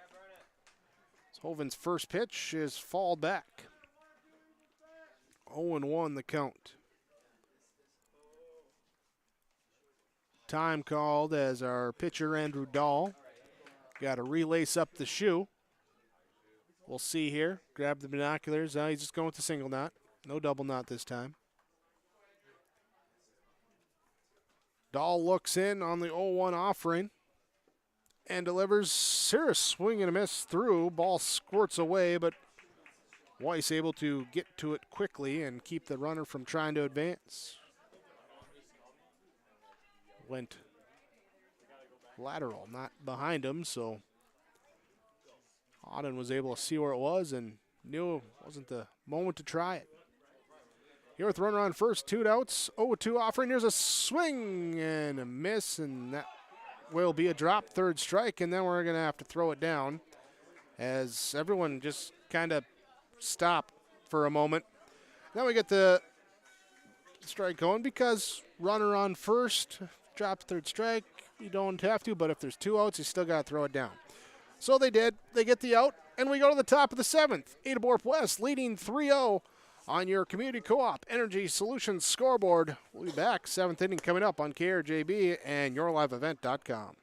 Hoven's first pitch is fall back. 0-1 the count. Time called as our pitcher Andrew Dahl got to relace up the shoe. We'll see here. Grab the binoculars. He's just going with the single knot. No double knot this time. Dahl looks in on the 0-1 offering and delivers. Serious swing and a miss through. Ball squirts away, but Weiss able to get to it quickly and keep the runner from trying to advance. Went lateral, not behind him, so Auden was able to see where it was and knew it wasn't the moment to try it. Here with runner on first, 2 outs, 0-2 offering. Here's a swing and a miss, and that will be a drop, 3rd strike, and then we're going to have to throw it down as everyone just kind of stopped for a moment. Now we get the strike going because runner on first, drop 3rd strike. You don't have to, but if there's 2 outs, you still got to throw it down. So they did. They get the out, and we go to the top of the 7th. Ada-Borup-West leading 3-0 on your Community Co-op Energy Solutions scoreboard. We'll be back. 7th inning coming up on KRJB and YourLiveEvent.com.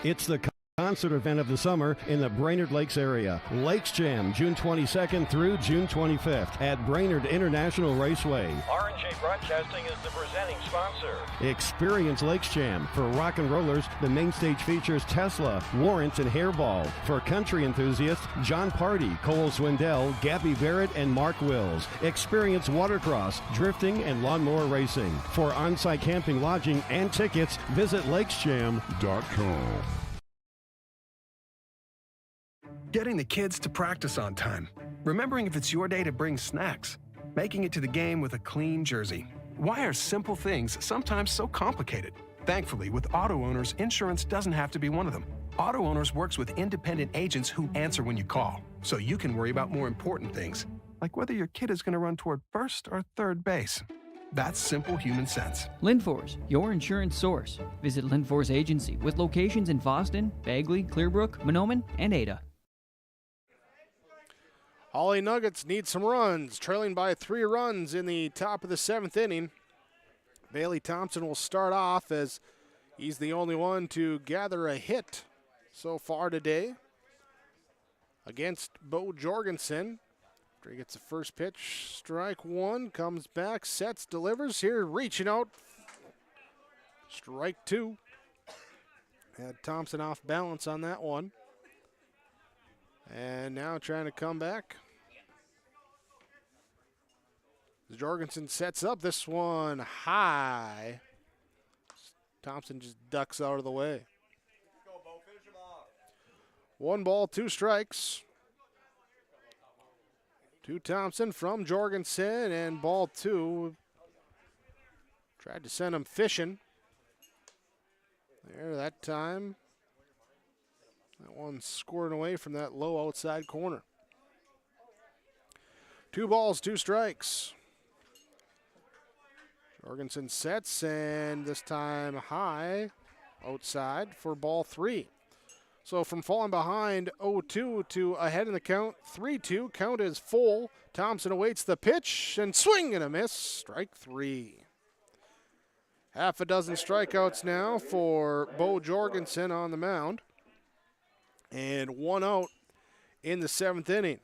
It's the concert event of the summer in the Brainerd Lakes area. Lakes Jam, June 22nd through June 25th at Brainerd International Raceway. R&J Broadcasting is the presenting sponsor. Experience Lakes Jam. For rock and rollers, the main stage features Tesla, Warrants, and Hairball. For country enthusiasts, John Party, Cole Swindell, Gabby Barrett, and Mark Wills. Experience watercross, drifting, and lawnmower racing. For on-site camping, lodging, and tickets, visit lakesjam.com. Getting the kids to practice on time. Remembering if it's your day to bring snacks. making it to the game with a clean jersey. Why are simple things sometimes so complicated? Thankfully, with auto owners, insurance doesn't have to be one of them. Auto Owners works with independent agents who answer when you call, so you can worry about more important things, like whether your kid is going to run toward first or third base. That's simple human sense. Lindfors, your insurance source. Visit Lindfors Agency with locations in Boston, Bagley, Clearbrook, Monoman, and Ada. Hawley Nuggets need some runs, trailing by 3 runs in the top of the 7th inning. Bailey Thompson will start off as he's the only one to gather a hit so far today against Bo Jorgensen. After he gets the first pitch, strike 1, comes back, sets, delivers here, reaching out. Strike 2. Had Thompson off balance on that one. And now trying to come back. Jorgensen sets up this one high. Thompson just ducks out of the way. 1 ball, 2 strikes. To Thompson from Jorgensen, and ball 2. Tried to send him fishing. There that time. That one scored away from that low outside corner. 2 balls, 2 strikes. Jorgensen sets, and this time high outside for ball 3. So from falling behind 0-2 to ahead in the count, 3-2. Count is full. Thompson awaits the pitch, and swing and a miss. Strike 3. Half a dozen strikeouts now for Bo Jorgensen on the mound. And 1 out in the 7th inning.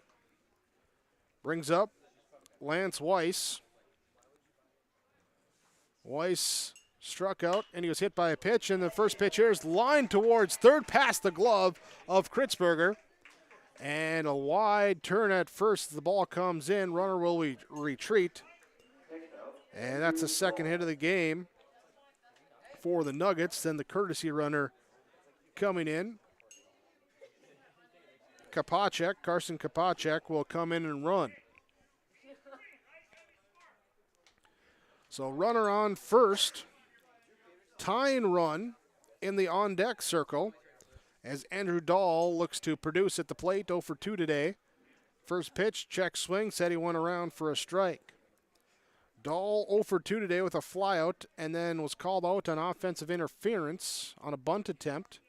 Brings up Lance Weiss. Weiss struck out, and he was hit by a pitch, and the first pitch here is lined towards third past the glove of Kritzberger. And a wide turn at first. The ball comes in. Runner will retreat. And that's the second hit of the game for the Nuggets. Then the courtesy runner coming in. Carson Kopacek will come in and run. So runner on first. Tying run in the on-deck circle as Andrew Dahl looks to produce at the plate. 0 for 2 today. First pitch, check swing, said he went around for a strike. Dahl 0 for 2 today with a flyout, and then was called out on offensive interference on a bunt attempt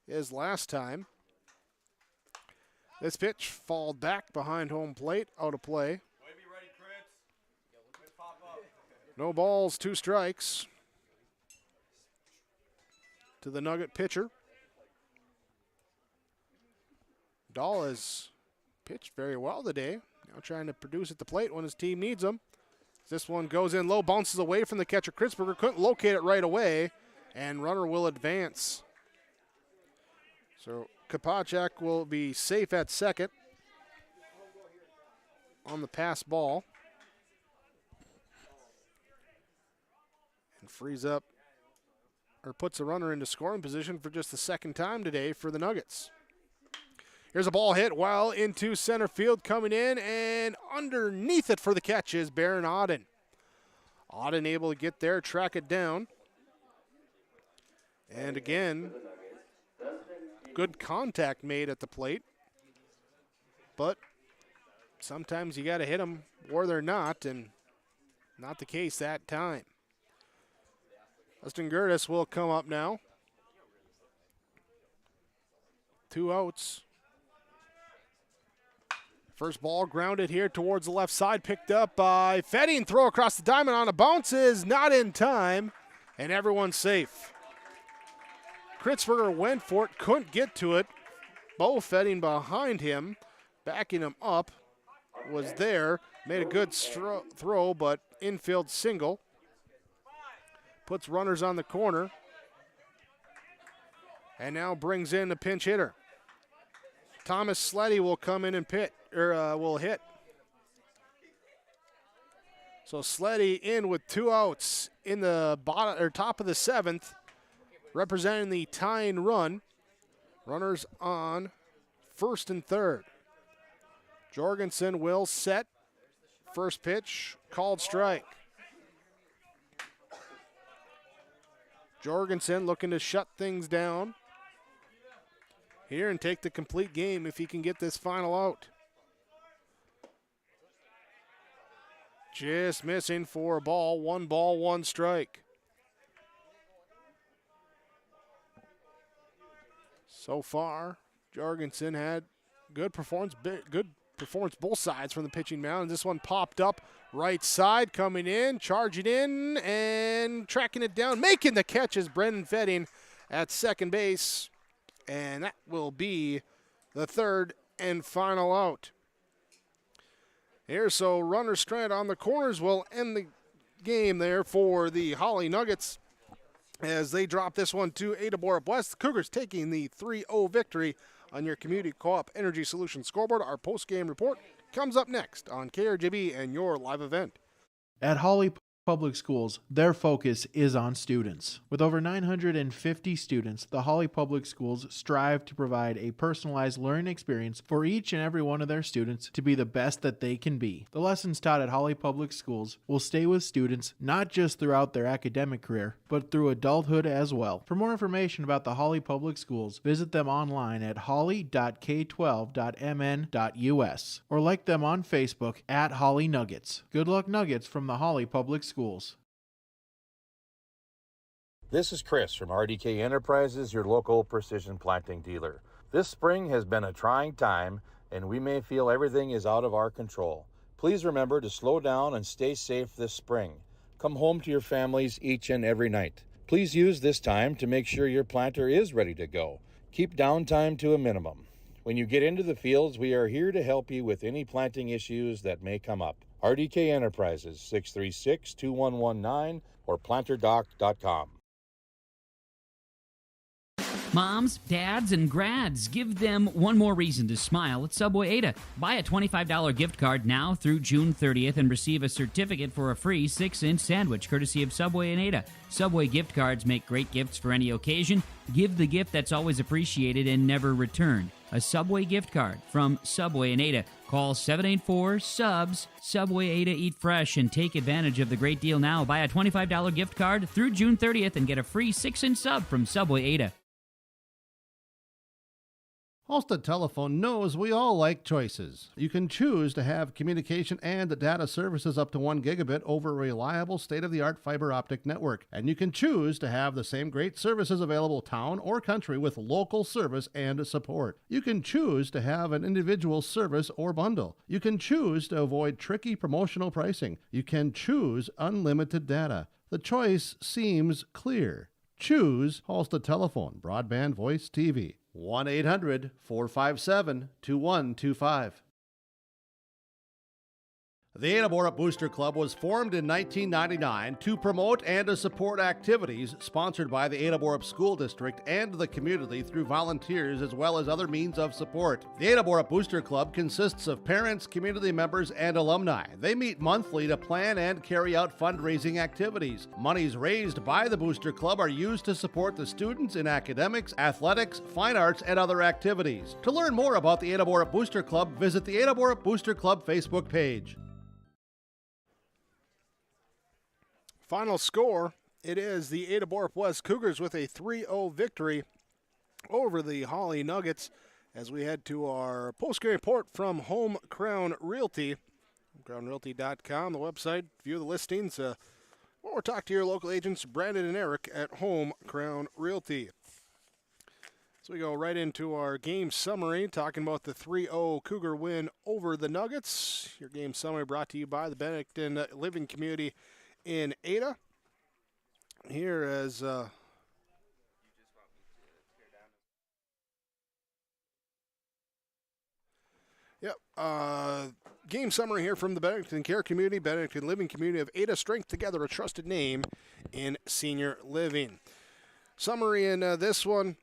his last time. This pitch fouled back behind home plate, out of play. No balls, 2 strikes to the Nugget pitcher. Dahl has pitched very well today. Now trying to produce at the plate when his team needs him. This one goes in low, bounces away from the catcher. Kritzberger couldn't locate it right away, and runner will advance. So Kopacek will be safe at second on the pass ball. And frees up, or puts a runner into scoring position for just the second time today for the Nuggets. Here's a ball hit well into center field, coming in, and underneath it for the catch is Baron Auden. Auden able to get there, track it down. And again, good contact made at the plate. But sometimes you got to hit them where they're not, and not the case that time. Dustin Gertis will come up now. 2 outs. First ball grounded here towards the left side, picked up by Fetting. Throw across the diamond on a bounce is not in time, and everyone's safe. Kritzberger went for it, couldn't get to it. Bo Fetting behind him, backing him up, was there. Made a good throw, but infield single. Puts runners on the corner. And now brings in the pinch hitter. Thomas Sleddy will come in and will hit. So Sleddy in with 2 outs in the top of the 7th, representing the tying run. Runners on first and third. Jorgensen will set First pitch, called strike. Jorgensen looking to shut things down here and take the complete game if he can get this final out. Just missing for a ball, 1 strike. So far, Jorgensen had good performance both sides from the pitching mound. This one popped up right side, coming in, charging in, and tracking it down. Making the catch is Brendan Fetting at second base, and that will be the third and final out. Here, so runner strand on the corners will end the game there for the Hawley Nuggets as they drop this one to Ada-Borup-West. The Cougars taking the 3-0 victory on your Community Co-op Energy Solutions scoreboard. Our post-game report comes up next on KRJB and your live event. At Hawley Public Schools, their focus is on students. With over 950 students, the Hawley Public Schools strive to provide a personalized learning experience for each and every one of their students to be the best that they can be. The lessons taught at Hawley Public Schools will stay with students not just throughout their academic career, but through adulthood as well. For more information about the Hawley Public Schools, visit them online at hawley.k12.mn.us or like them on Facebook at Hawley Nuggets. Good luck, Nuggets, from the Hawley Public Schools. This is Chris from RDK Enterprises, your local precision planting dealer. This spring has been a trying time, and we may feel everything is out of our control. Please remember to slow down and stay safe this spring. Come home to your families each and every night. Please use this time to make sure your planter is ready to go. Keep downtime to a minimum. When you get into the fields, we are here to help you with any planting issues that may come up. RDK Enterprises, 636-2119 or planterdoc.com. Moms, dads, and grads, give them one more reason to smile at Subway Ada. Buy a $25 gift card now through June 30th and receive a certificate for a free 6-inch sandwich courtesy of Subway and Ada. Subway gift cards make great gifts for any occasion. Give the gift that's always appreciated and never returned. A Subway gift card from Subway and Ada. Call 784-SUBS. Subway Ada Eat Fresh and take advantage of the great deal now. Buy a $25 gift card through June 30th and get a free 6-inch sub from Subway Ada. Halstead Telephone knows we all like choices. You can choose to have communication and data services up to 1 gigabit over a reliable state-of-the-art fiber optic network. And you can choose to have the same great services available town or country with local service and support. You can choose to have an individual service or bundle. You can choose to avoid tricky promotional pricing. You can choose unlimited data. The choice seems clear. Choose Halstead Telephone, broadband voice TV. 1-800-457-2125. The Ada-Borup Booster Club was formed in 1999 to promote and to support activities sponsored by the Ada-Borup School District and the community through volunteers as well as other means of support. The Ada-Borup Booster Club consists of parents, community members, and alumni. They meet monthly to plan and carry out fundraising activities. Monies raised by the Booster Club are used to support the students in academics, athletics, fine arts, and other activities. To learn more about the Ada-Borup Booster Club, visit the Ada-Borup Booster Club Facebook page. Final score, it is the Ada-Borup-West Cougars with a 3-0 victory over the Hawley Nuggets as we head to our post-game report from Home Crown Realty. HomeCrownRealty.com, the website, view the listings, or talk to your local agents, Brandon and Eric at Home Crown Realty. So we go right into our game summary, talking about the 3-0 Cougar win over the Nuggets. Your game summary brought to you by the Benedictine Living Community in Ada. Here as game summary here from the Benedictine Care Community, Benedictine Living Community of Ada. Strength together, a trusted name in senior living. Summary in this one,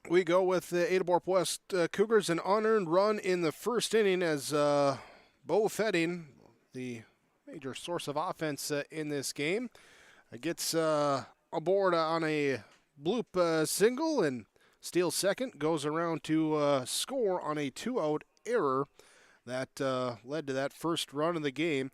we go with the Ada-Borup-West Cougars, an unearned run in the first inning as Bo Fetting, the major source of offense in this game, gets aboard on a bloop single and steals second, goes around to score on a 2-out error. that led to that first run of the game.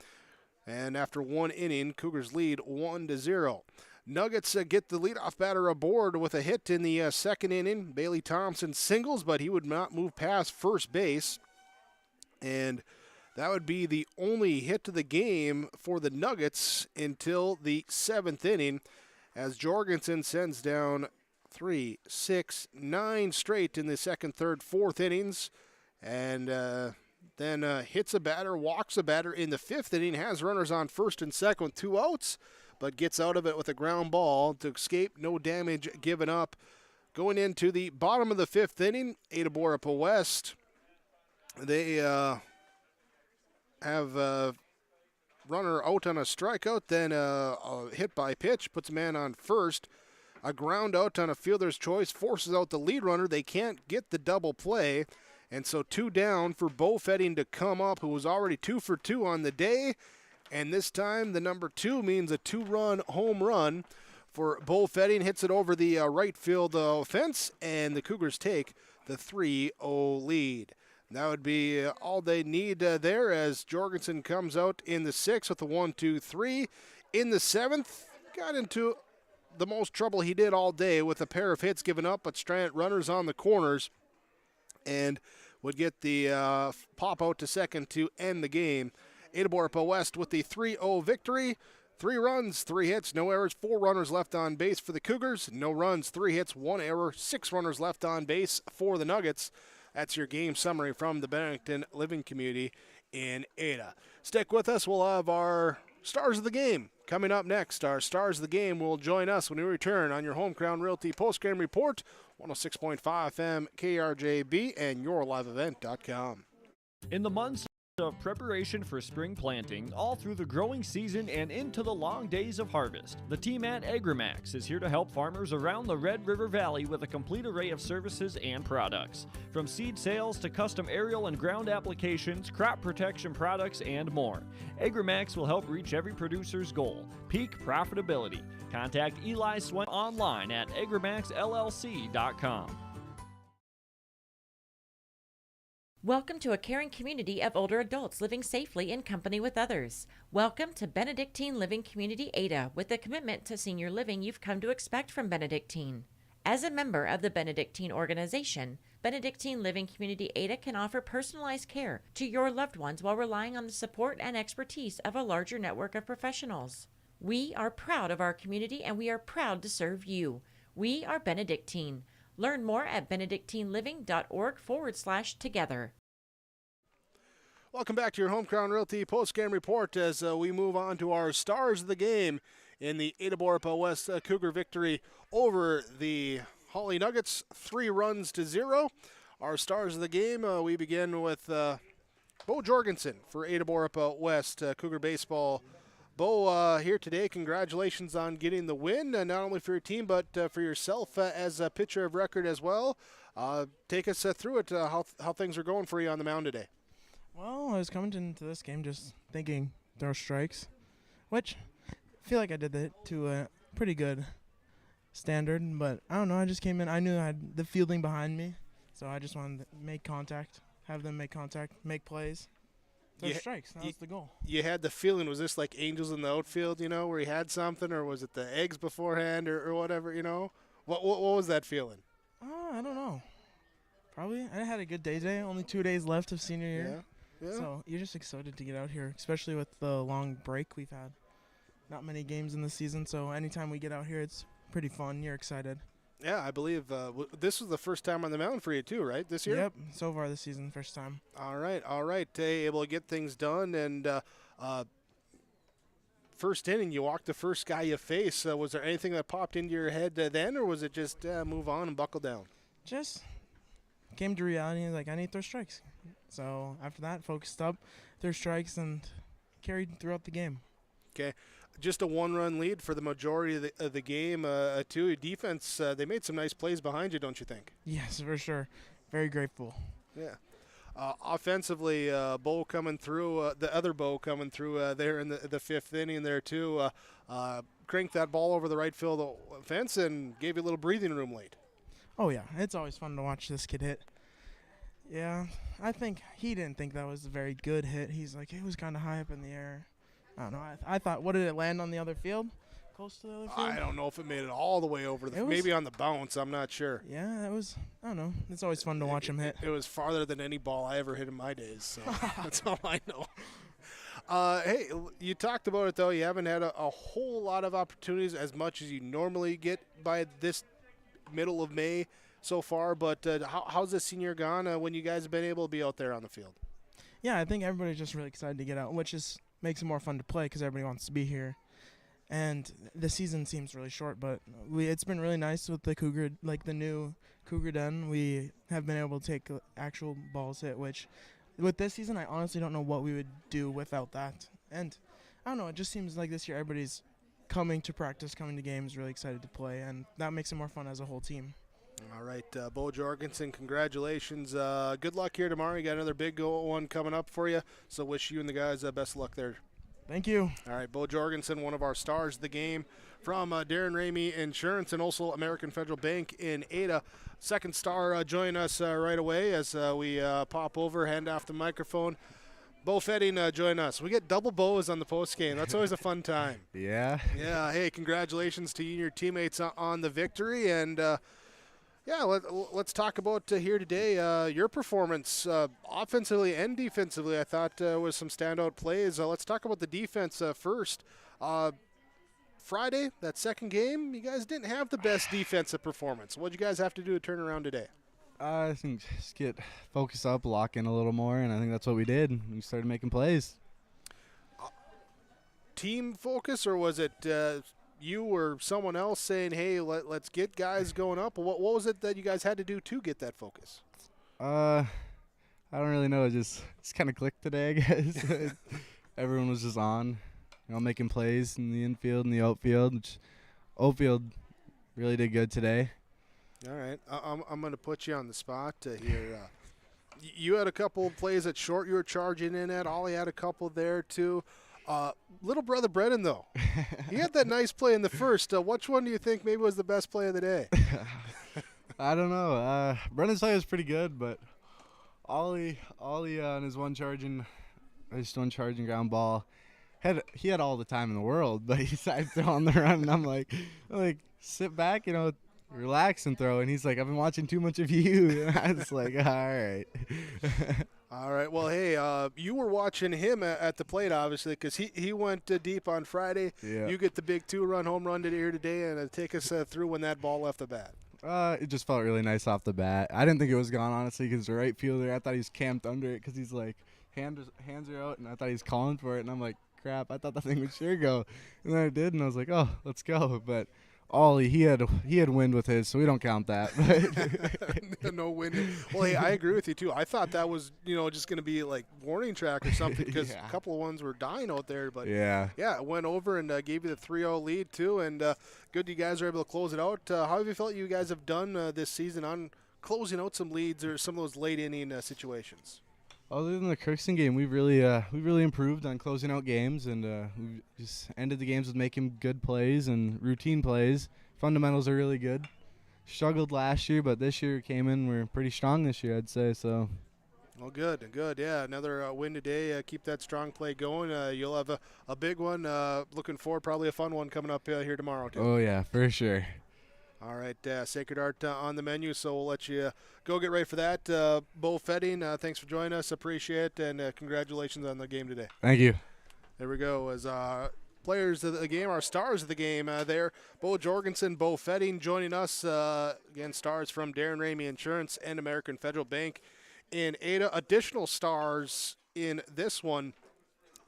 And after one inning, Cougars lead 1-0. Nuggets get the leadoff batter aboard with a hit in the second inning. Bailey Thompson singles, but he would not move past first base. And that would be the only hit of the game for the Nuggets until the seventh inning, as Jorgensen sends down 3, 6, 9 straight in the second, third, fourth innings. And then hits a batter, walks a batter in the fifth inning, has runners on first and second with 2 outs, but gets out of it with a ground ball to escape, no damage given up. Going into the bottom of the fifth inning, Ada-Borup-West, they have a runner out on a strikeout, then a hit by pitch, puts a man on first. A ground out on a fielder's choice forces out the lead runner. They can't get the double play, and so 2 down for Bo Fetting to come up, who was already 2 for 2 on the day. And this time, the number 2 means a 2-run home run for Bo Fetting. Hits it over the right field fence, and the Cougars take the 3-0 lead. That would be all they need there, as Jorgensen comes out in the 6th with a 1-2-3. In the 7th, got into the most trouble he did all day with a pair of hits given up, but stranded runners on the corners, and would get the pop out to second to end the game. Ada-Borup-West with the 3-0 victory. 3 runs, 3 hits, no errors, 4 runners left on base for the Cougars. No runs, 3 hits, 1 error, 6 runners left on base for the Nuggets. That's your game summary from the Benedictine Living Community in Ada. Stick with us. We'll have our Stars of the Game coming up next. Our Stars of the Game will join us when we return on your Home Crown Realty postgame report, 106.5 FM KRJB and yourliveevent.com. In the months of preparation for spring planting, all through the growing season and into the long days of harvest, the team at AgriMax is here to help farmers around the Red River Valley with a complete array of services and products. From seed sales to custom aerial and ground applications, crop protection products, and more. AgriMax will help reach every producer's goal, peak profitability. Contact Eli Swen online at agrimaxllc.com. Welcome to a caring community of older adults living safely in company with others. Welcome to Benedictine Living Community Ada, with the commitment to senior living you've come to expect from Benedictine. As a member of the Benedictine organization, Benedictine Living Community Ada can offer personalized care to your loved ones while relying on the support and expertise of a larger network of professionals. We are proud of our community, and we are proud to serve you. We are Benedictine. Learn more at benedictineliving.org/together. Welcome back to your Home Crown Realty postgame report as we move on to our Stars of the Game in the Ada-Borup-West Cougar victory over the Hawley Nuggets, 3-0. Our Stars of the Game, we begin with Bo Jorgensen for Ada-Borup-West Cougar baseball. Bo, here today, congratulations on getting the win, not only for your team, but for yourself as a pitcher of record as well. Take us through it, how things are going for you on the mound today. Well, I was coming into this game just thinking throw strikes, which I feel like I did that to a pretty good standard, but I don't know, I just came in, I knew I had the fielding behind me, so I just wanted to make contact, have them make contact, make plays. Throw strikes, that was the goal. You had the feeling, was this like Angels in the outfield, where you had something, or was it the eggs beforehand or whatever, What was that feeling? I don't know. Probably, I had a good day today, only 2 days left of senior year. Yeah. So you're just excited to get out here, especially with the long break we've had. Not many games in the season, so anytime we get out here, it's pretty fun. You're excited. Yeah, I believe this was the first time on the mound for you too, right, this year? Yep, so far this season, first time. All right. Able to get things done, and first inning, you walked the first guy you faced. Was there anything that popped into your head then, or was it just move on and buckle down? Just came to reality, like, I need to throw strikes. So after that, focused up, threw strikes, and carried throughout the game. Okay. Just a 1-run lead for the majority of the game, too. Defense, they made some nice plays behind you, don't you think? Yes, for sure. Very grateful. Yeah. Offensively, Bo coming through, the other Bo coming through there in the fifth inning there, too. Cranked that ball over the right field fence and gave you a little breathing room late. Oh, yeah. It's always fun to watch this kid hit. Yeah, I think he didn't think that was a very good hit. He's like, it was kind of high up in the air. I don't know. I thought, what did it land on the other field? Close to the other field? I don't know if it made it all the way over maybe on the bounce. I'm not sure. Yeah, it was. I don't know. It's always fun to watch him hit. It was farther than any ball I ever hit in my days. So that's all I know. Hey, you talked about it though. You haven't had a whole lot of opportunities as much as you normally get by this middle of May so far. But how's this senior gone when you guys have been able to be out there on the field? Yeah, I think everybody's just really excited to get out, which makes it more fun to play because everybody wants to be here. And the season seems really short, but it's been really nice with the Cougar, like the new Cougar Den. We have been able to take actual balls hit, which with this season, I honestly don't know what we would do without that. And I don't know, it just seems like this year everybody's coming to practice, coming to games, really excited to play, and that makes it more fun as a whole team. All right, Bo Jorgensen, congratulations. Good luck here tomorrow. You got another big one coming up for you, so wish you and the guys best of luck there. Thank you. All right, Bo Jorgensen, one of our stars of the game from Darren Ramey Insurance and also American Federal Bank in Ada. Second star join us right away as we pop over, hand off the microphone. Bo Fetting join us. We get double bows on the post game. That's always a fun time. Yeah. Yeah, hey, congratulations to you and your teammates on the victory. And, yeah, let's talk about here today your performance offensively and defensively. I thought was some standout plays. Let's talk about the defense first. Friday, that second game, you guys didn't have the best defensive performance. What did you guys have to do to turn around today? I think just get focused up, lock in a little more, and I think that's what we did. We started making plays. Team focus, or was it you or someone else saying, hey, let's get guys going up? What was it that you guys had to do to get that focus? I don't really know. It just kind of clicked today, I guess. Everyone was just on, making plays in the infield and the outfield. Outfield really did good today. All right. I'm going to put you on the spot here. You had a couple of plays at short you were charging in at. Hawley had a couple there, too. Little brother Brennan, though, he had that nice play in the first. Which one do you think maybe was the best play of the day? I don't know. Brennan's play was pretty good, but Hawley on his one charging ground ball, he had all the time in the world, but he decided to throw on the run, and I'm like, sit back, relax and throw. And he's like, I've been watching too much of you. And I was like, all right. All right. Well, hey, you were watching him at the plate, obviously, because he went deep on Friday. Yeah. You get the big 2-run home run here today, and take us through when that ball left the bat. It just felt really nice off the bat. I didn't think it was gone, honestly, because the right fielder, I thought he was camped under it because he's like, hands are out, and I thought he was calling for it. And I'm like, crap, I thought that thing would sure go. And then it did, and I was like, oh, let's go. But Ollie, he had wind with his, so we don't count that. No wind. Well, hey, I agree with you too. I thought that was just going to be like warning track or something because a couple of ones were dying out there. But yeah, it went over and gave you the 3-0 lead too. And good, you guys are able to close it out. How have you felt you guys have done this season on closing out some leads or some of those late inning situations? Other than the Kirkston game, we've really improved on closing out games, and we just ended the games with making good plays and routine plays. Fundamentals are really good. Struggled last year, but this year came in. We're pretty strong this year, I'd say. So. Well, good. Yeah, another win today. Keep that strong play going. You'll have a big one. Looking forward, probably a fun one coming up here tomorrow too. Oh yeah, for sure. All right, Sacred Art on the menu, so we'll let you go get ready for that. Bo Fetting, thanks for joining us. Appreciate it, and congratulations on the game today. Thank you. There we go. As players of the game, our stars of the game there, Bo Jorgensen, Bo Fetting joining us. Again, stars from Darren Ramey Insurance and American Federal Bank in Ada. Additional stars in this one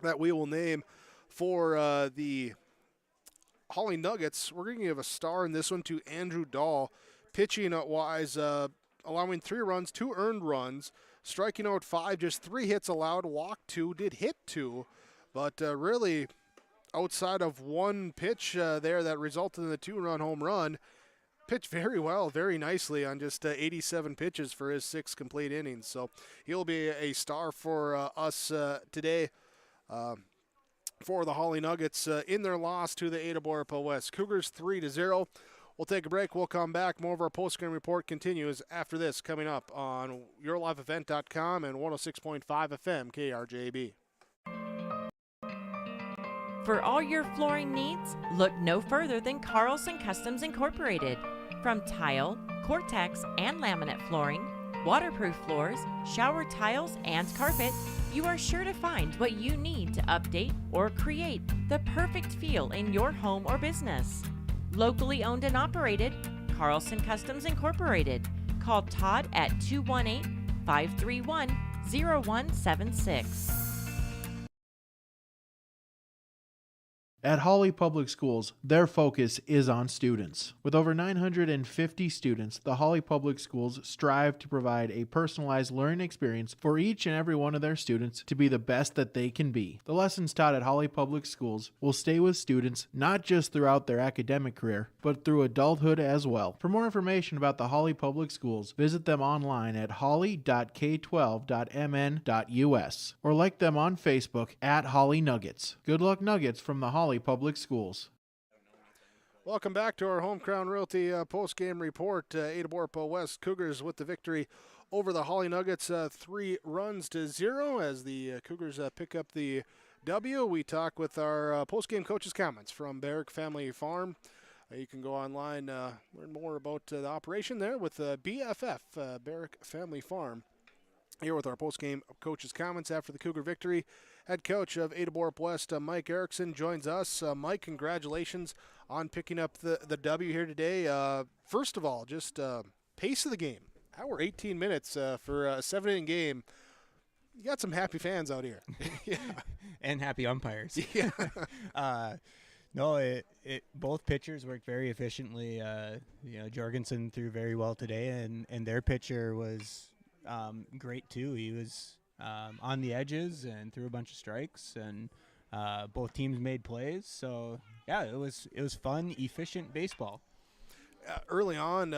that we will name for the Hawley Nuggets. We're going to give a star in this one to Andrew Dahl. Pitching wise, allowing 3 runs, 2 earned runs, striking out 5, just 3 hits allowed, walked 2, did hit 2, but really outside of one pitch there that resulted in the 2-run home run, pitched very well, very nicely on just 87 pitches for his 6 complete innings. So he'll be a star for us today. For the Hawley Nuggets in their loss to the Ada-Borup-West. Cougars 3-0. We'll take a break. We'll come back. More of our post-game report continues after this, coming up on yourliveevent.com and 106.5 FM KRJB. For all your flooring needs, look no further than Carlson Customs Incorporated. From tile, Cortex, and laminate flooring, waterproof floors, shower tiles, and carpet, you are sure to find what you need to update or create the perfect feel in your home or business. Locally owned and operated, Carlson Customs Incorporated. Call Todd at 218-531-0176. At Hawley Public Schools, their focus is on students. With over 950 students, the Hawley Public Schools strive to provide a personalized learning experience for each and every one of their students to be the best that they can be. The lessons taught at Hawley Public Schools will stay with students not just throughout their academic career, but through adulthood as well. For more information about the Hawley Public Schools, visit them online at hawley.k12.mn.us or like them on Facebook at Hawley Nuggets. Good luck, Nuggets, from the Hawley Public Schools. Welcome back to our Home Crown Realty post-game report. Ada-Borup-West Cougars with the victory over the Hawley Nuggets, 3-0 as the Cougars pick up the W. We talk with our post-game coaches' comments from Barrick Family Farm. You can go online, learn more about the operation there with BFF, Barrick Family Farm. Here with our post-game coaches' comments after the Cougar victory. Head coach of Ada-Borup-West, Mike Erickson, joins us. Mike, congratulations on picking up the W here today. First of all, just pace of the game. Hour 18 minutes for a 7-inning game. You got some happy fans out here. Yeah. And happy umpires. Yeah. No, both pitchers worked very efficiently. Jorgensen threw very well today, and their pitcher was great too. He was on the edges and threw a bunch of strikes, and both teams made plays. So yeah, it was fun, efficient baseball. Early on,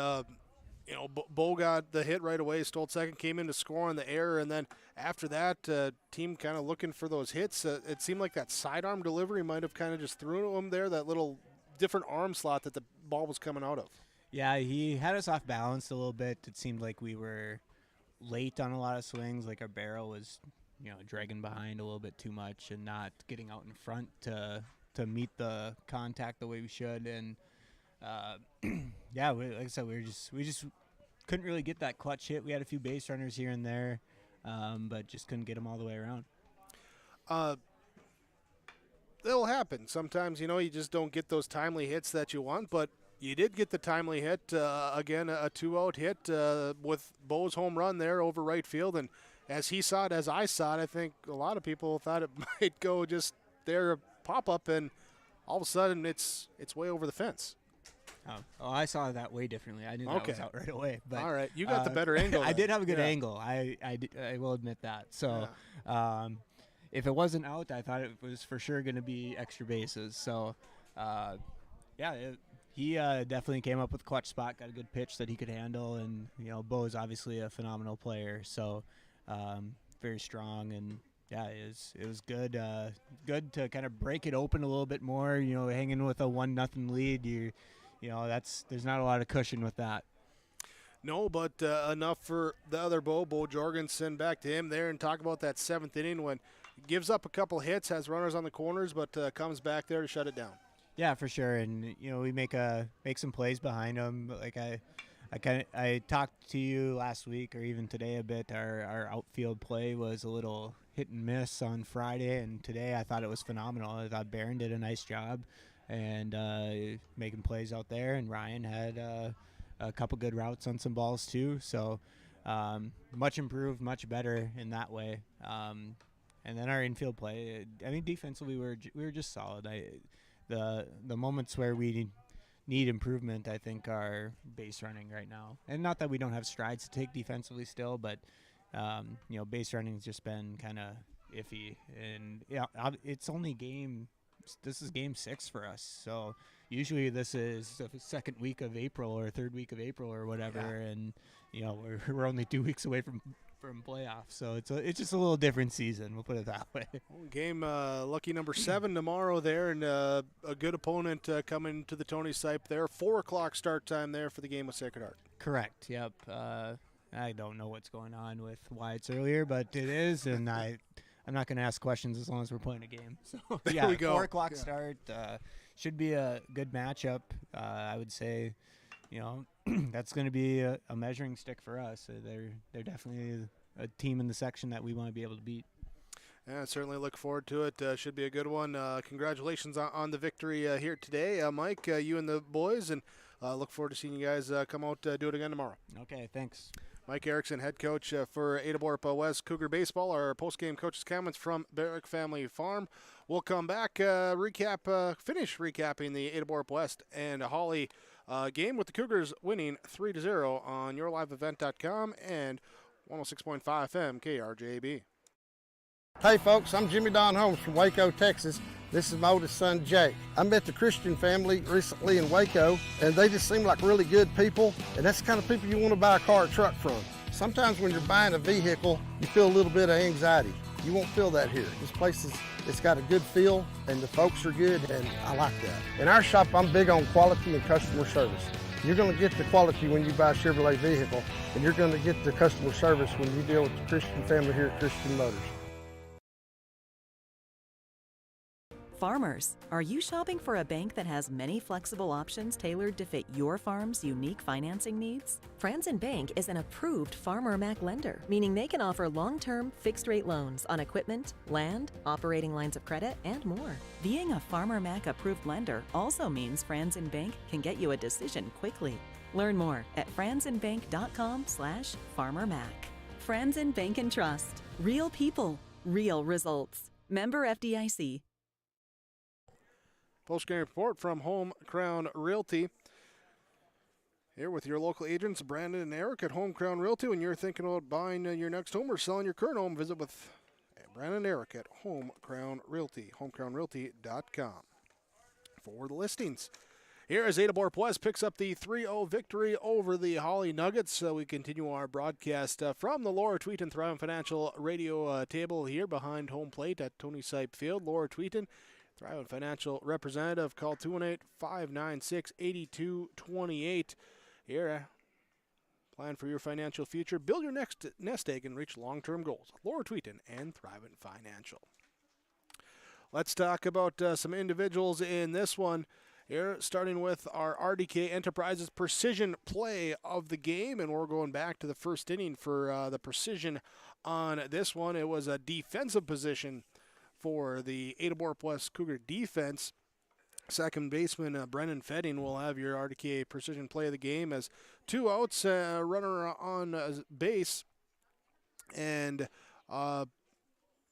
Bo got the hit right away. Stole second, came in to score on the error, and then after that, team kind of looking for those hits. It seemed like that sidearm delivery might have kind of just threw him there. That little different arm slot that the ball was coming out of. Yeah, he had us off balance a little bit. It seemed like we were late on a lot of swings, like our barrel was dragging behind a little bit too much and not getting out in front to meet the contact the way we should. And like I said, we just couldn't really get that clutch hit. We had a few base runners here and there, but just couldn't get them all the way around. It'll happen sometimes. You just don't get those timely hits that you want, but you did get the timely hit, again, a 2-out hit with Bo's home run there over right field. And as he saw it, as I saw it, I think a lot of people thought it might go just there, pop-up, and all of a sudden it's way over the fence. Oh, I saw that way differently. I knew that was out right away. But all right, you got the better angle. I did have a good angle. I will admit that. So if it wasn't out, I thought it was for sure going to be extra bases. So, he definitely came up with a clutch spot, got a good pitch that he could handle, and Bo is obviously a phenomenal player, so very strong, and it was good to kind of break it open a little bit more. Hanging with a 1-0 lead, there's not a lot of cushion with that. No, but enough for the other Bo Jorgensen. Back to him there and talk about that 7th inning when he gives up a couple hits, has runners on the corners, but comes back there to shut it down. Yeah, for sure, and we make some plays behind him. Like I talked to you last week or even today a bit. Our outfield play was a little hit and miss on Friday, and today I thought it was phenomenal. I thought Barron did a nice job and making plays out there, and Ryan had a couple good routes on some balls too. So much improved, much better in that way. And then our infield play. I mean, defensively we were just solid. The moments where we need improvement, I think, are base running right now. And not that we don't have strides to take defensively still, but base running's just been kind of iffy. And it's only this is game 6 for us. So usually this is the second week of April or third week of April or whatever, and we're only 2 weeks away from from playoffs. So it's just a little different season. We'll put it that way. Game lucky number 7 tomorrow there, and a good opponent coming to the Tony Sipe there. 4 o'clock start time there for the game with Sacred Heart. Correct. Yep. I don't know what's going on with why it's earlier, but it is, and I'm not going to ask questions as long as we're playing a game. So there we go. 4 o'clock start should be a good matchup. I would say, that's going to be a measuring stick for us. They're definitely a team in the section that we want to be able to beat. Yeah, certainly look forward to it. Should be a good one. Congratulations on the victory here today, Mike, you and the boys, and look forward to seeing you guys come out do it again tomorrow. Okay, thanks. Mike Erickson, head coach for Ada-Borup-West Cougar Baseball. Our post-game coaches' comments from Barrick Family Farm. We'll come back, finish recapping the Ada-Borup-West and Hawley game with the Cougars winning 3-0 on yourliveevent.com and 106.5 FM KRJB. Hey folks, I'm Jimmy Don Holmes from Waco, Texas. This is my oldest son, Jake. I met the Christian family recently in Waco, and they just seem like really good people, and that's the kind of people you want to buy a car or truck from. Sometimes when you're buying a vehicle, you feel a little bit of anxiety. You won't feel that here. This place it's got a good feel, and the folks are good, and I like that. In our shop, I'm big on quality and customer service. You're going to get the quality when you buy a Chevrolet vehicle, and you're going to get the customer service when you deal with the Christian family here at Christian Motors. Farmers, are you shopping for a bank that has many flexible options tailored to fit your farm's unique financing needs? Franzen Bank is an approved Farmer Mac lender, meaning they can offer long-term, fixed-rate loans on equipment, land, operating lines of credit, and more. Being a Farmer Mac approved lender also means Franzen Bank can get you a decision quickly. Learn more at franzenbank.com/farmermac. Franzen Bank and Trust. Real people, real results. Member FDIC. Post-game report from Home Crown Realty. Here with your local agents, Brandon and Eric at Home Crown Realty. When you're thinking about buying your next home or selling your current home, visit with Brandon and Eric at Home Crown Realty, homecrownrealty.com for the listings. Here as Ada-Borup-West picks up the 3-0 victory over the Hawley Nuggets. We continue our broadcast from the Laura Tweeten Thrivent Financial radio table here behind home plate at Tony Sipe Field. Laura Tweeten, Thrivent Financial representative, call 218-596-8228. Here, plan for your financial future, build your next nest egg, and reach long-term goals. Laura Tweeten and Thrivent Financial. Let's talk about some individuals in this one. Here, starting with our RDK Enterprises precision play of the game, and we're going back to the first inning for the precision on this one. It was a defensive position for the Ada-Borup-West Cougar defense. Second baseman Brennan Fetting will have your RDK precision play of the game as 2 outs, runner on base, and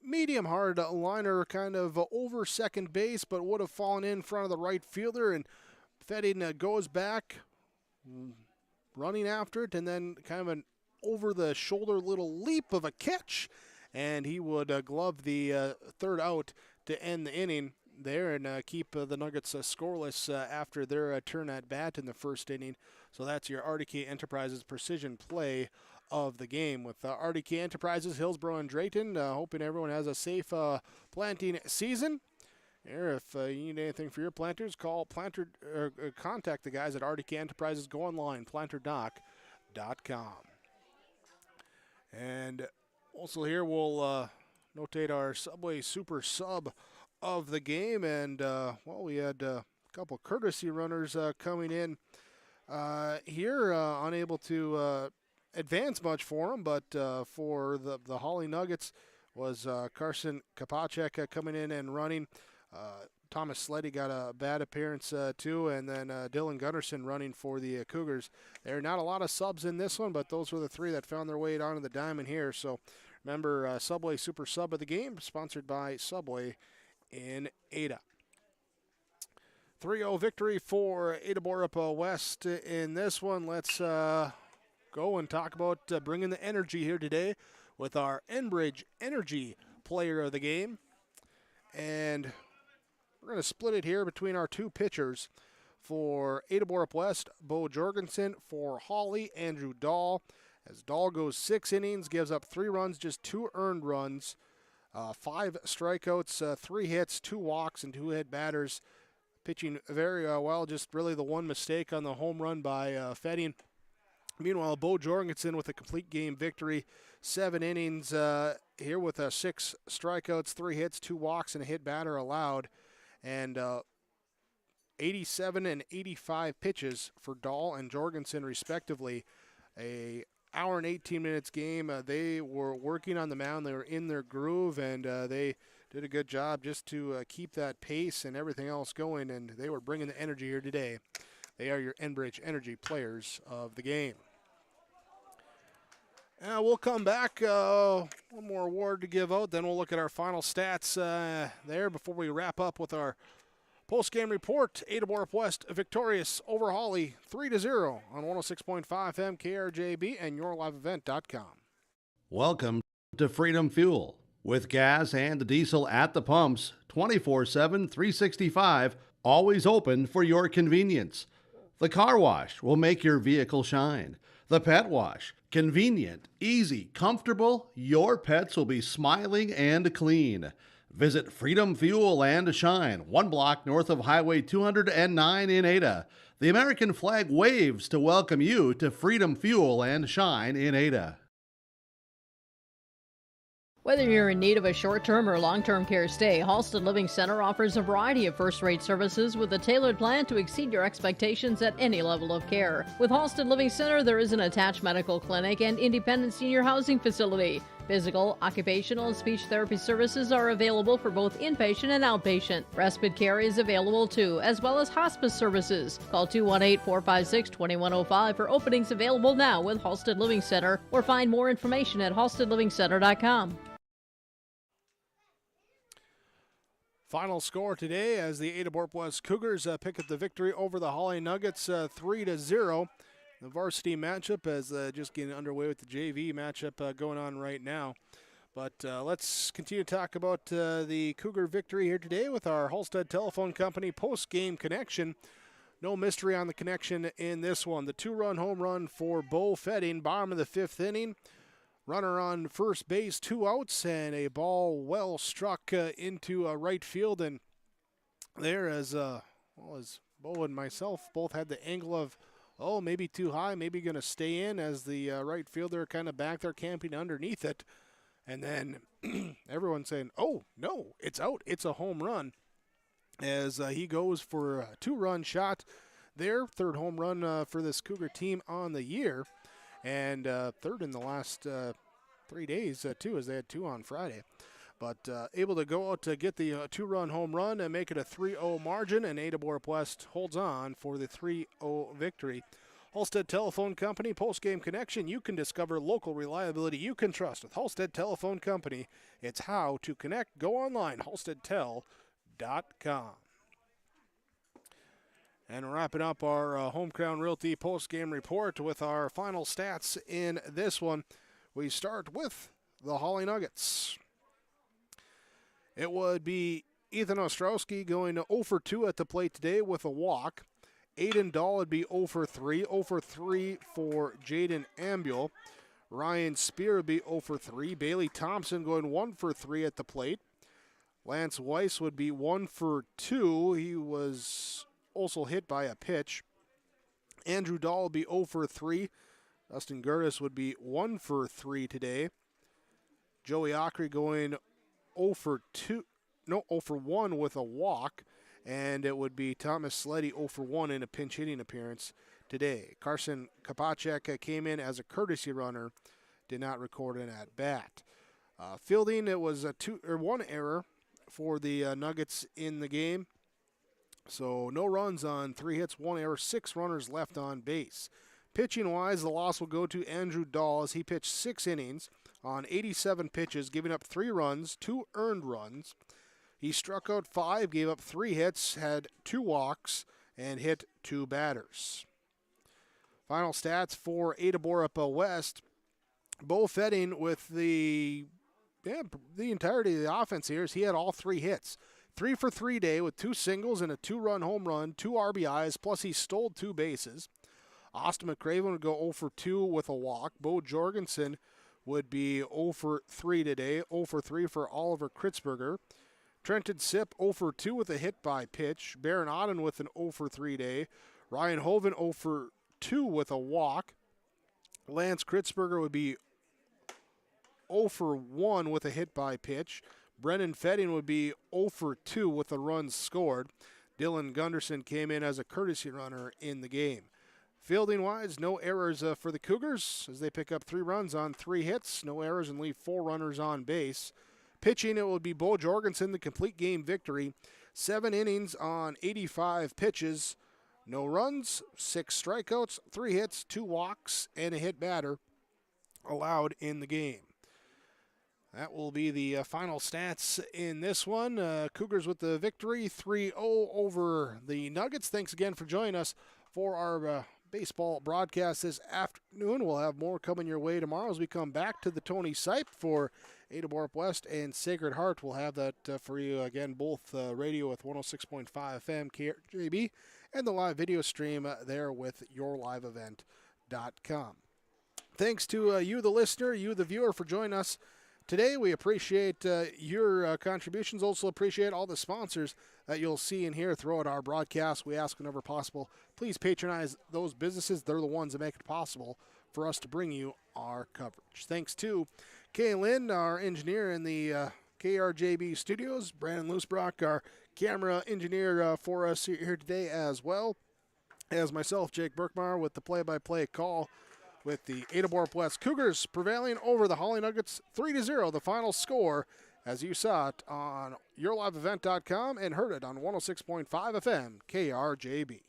medium hard liner kind of over second base, but would have fallen in front of the right fielder, and Fetting goes back, running after it, and then kind of an over-the-shoulder little leap of a catch, and he would glove the third out to end the inning there and keep the Nuggets scoreless after their turn at bat in the first inning. So that's your RDK Enterprises precision play of the game with RDK Enterprises, Hillsborough, and Drayton. Hoping everyone has a safe planting season. Here, if you need anything for your planters, call Planter or contact the guys at RDK Enterprises. Go online, planterdoc.com. And also here we'll notate our Subway Super Sub of the game, and we had a couple courtesy runners coming in here, unable to advance much for them, but for the Hawley Nuggets was Carson Kopacek coming in and running. Thomas Sleddy got a bad appearance too, and then Dylan Gunnarsson running for the Cougars. There are not a lot of subs in this one, but those were the three that found their way onto the diamond here. So remember, Subway Super Sub of the game, sponsored by Subway in Ada. 3-0 victory for Ada-Borup-West in this one. Let's go and talk about bringing the energy here today with our Enbridge Energy player of the game. And we're going to split it here between our two pitchers. For Ada-Borup-West, Bo Jorgensen. For Hawley, Andrew Dahl. As Dahl goes 6 innings, gives up 3 runs, just 2 earned runs, 5 strikeouts, 3 hits, 2 walks, and 2 hit batters. Pitching very well, just really the one mistake on the home run by Fetting. Meanwhile, Bo Jorgensen with a complete game victory, 7 innings here with 6 strikeouts, 3 hits, 2 walks, and a hit batter allowed. And 87 and 85 pitches for Dahl and Jorgensen respectively. A hour and 18 minutes game. They were working on the mound. They were in their groove, and they did a good job just to keep that pace and everything else going, and they were bringing the energy here today. They are your Enbridge Energy players of the game. We'll come back. One more award to give out, then we'll look at our final stats there before we wrap up with our post-game report. Ada-Borup-West victorious over Hawley 3-0 on 106.5 FM KRJB and yourliveevent.com. Welcome to Freedom Fuel. With gas and diesel at the pumps, 24/7, 365, always open for your convenience. The car wash will make your vehicle shine. The pet wash, convenient, easy, comfortable. Your pets will be smiling and clean. Visit Freedom Fuel and Shine, 1 block north of Highway 209 in Ada. The American flag waves to welcome you to Freedom Fuel and Shine in Ada. Whether you're in need of a short-term or long-term care stay, Halsted Living Center offers a variety of first-rate services with a tailored plan to exceed your expectations at any level of care. With Halsted Living Center, there is an attached medical clinic and independent senior housing facility. Physical, occupational, and speech therapy services are available for both inpatient and outpatient. Respite care is available too, as well as hospice services. Call 218-456-2105 for openings available now with Halsted Living Center, or find more information at halstedlivingcenter.com. Final score today as the Ada-Borup-West Cougars pick up the victory over the Hawley Nuggets 3-0. The varsity matchup is just getting underway with the JV matchup going on right now. But let's continue to talk about the Cougar victory here today with our Halstead Telephone Company post-game connection. No mystery on the connection in this one. The 2-run home run for Bo Fetting, bottom of the 5th inning. Runner on first base, 2 outs, and a ball well struck into right field. And there, as Bo and myself both had the angle of, maybe too high, maybe going to stay in, as the right fielder kind of back there camping underneath it. And then everyone saying, oh, no, it's out. It's a home run. As he goes for a 2-run shot there, 3rd home run for this Cougar team on the year. And 3rd in the last 3 days, too, as they had 2 on Friday. But able to go out to get the 2-run home run and make it a 3-0 margin, and Ada-Borup-West holds on for the 3-0 victory. Halstead Telephone Company post-game connection. You can discover local reliability you can trust with Halstead Telephone Company. It's how to connect. Go online, halsteadtel.com. And wrapping up our Home Crown Realty post-game report with our final stats in this one. We start with the Hawley Nuggets. It would be Ethan Ostrowski going 0 for 2 at the plate today with a walk. Aiden Dahl would be 0 for 3. 0 for 3 for Jaden Ambule. Ryan Spear would be 0 for 3. Bailey Thompson going 1 for 3 at the plate. Lance Weiss would be 1 for 2. He was also hit by a pitch. Andrew Dahl would be 0 for 3. Dustin Gertis would be 1 for 3 today. Joey Ockery going 0 for 1 with a walk. And it would be Thomas Sleddy 0 for 1 in a pinch hitting appearance today. Carson Kopacek came in as a courtesy runner, did not record an at-bat. Fielding, it was 1 error for the Nuggets in the game. So no runs on 3 hits, 1 error, 6 runners left on base. Pitching-wise, the loss will go to Andrew Dahl as he pitched 6 innings on 87 pitches, giving up 3 runs, 2 earned runs. He struck out 5, gave up 3 hits, had 2 walks, and hit 2 batters. Final stats for Ada-Borup-West. Bo Fetting with the entirety of the offense here, he had all 3 hits. 3 for 3 day with 2 singles and a 2-run home run, 2 RBIs, plus he stole 2 bases. Austin Mcraven would go 0 for 2 with a walk. Bo Jorgensen would be 0 for 3 today. 0 for 3 for Oliver Kritzberger. Trenton Sipp 0 for 2 with a hit by pitch. Baron Auden with an 0 for 3 day. Ryan Hoven 0 for 2 with a walk. Lance Kritzberger would be 0 for 1 with a hit by pitch. Brennan Fetting would be 0 for 2 with a run scored. Dylan Gunderson came in as a courtesy runner in the game. Fielding-wise, no errors for the Cougars as they pick up 3 runs on 3 hits. No errors and leave 4 runners on base. Pitching, it will be Bo Jorgensen, the complete game victory. 7 innings on 85 pitches. No runs, 6 strikeouts, 3 hits, 2 walks, and a hit batter allowed in the game. That will be the final stats in this one. Cougars with the victory, 3-0 over the Nuggets. Thanks again for joining us for our baseball broadcast this afternoon. We'll have more coming your way tomorrow as we come back to the Tony Sipe for Ada-Borup-West and Sacred Heart. We'll have that for you again, both radio with 106.5 FM KRJB and the live video stream there with yourliveevent.com. Thanks to you, the listener, you, the viewer, for joining us today. We appreciate your contributions. Also appreciate all the sponsors that you'll see and hear throughout our broadcast. We ask whenever possible, please patronize those businesses. They're the ones that make it possible for us to bring you our coverage. Thanks to Kay Lynn, our engineer in the KRJB studios. Brandon Loosebrock, our camera engineer for us here today, as well as myself, Jake Berkmeyer, with the play-by-play call with the Ada-Borup-West Cougars prevailing over the Hawley Nuggets 3-0, the final score, as you saw it on yourliveevent.com and heard it on 106.5 FM KRJB.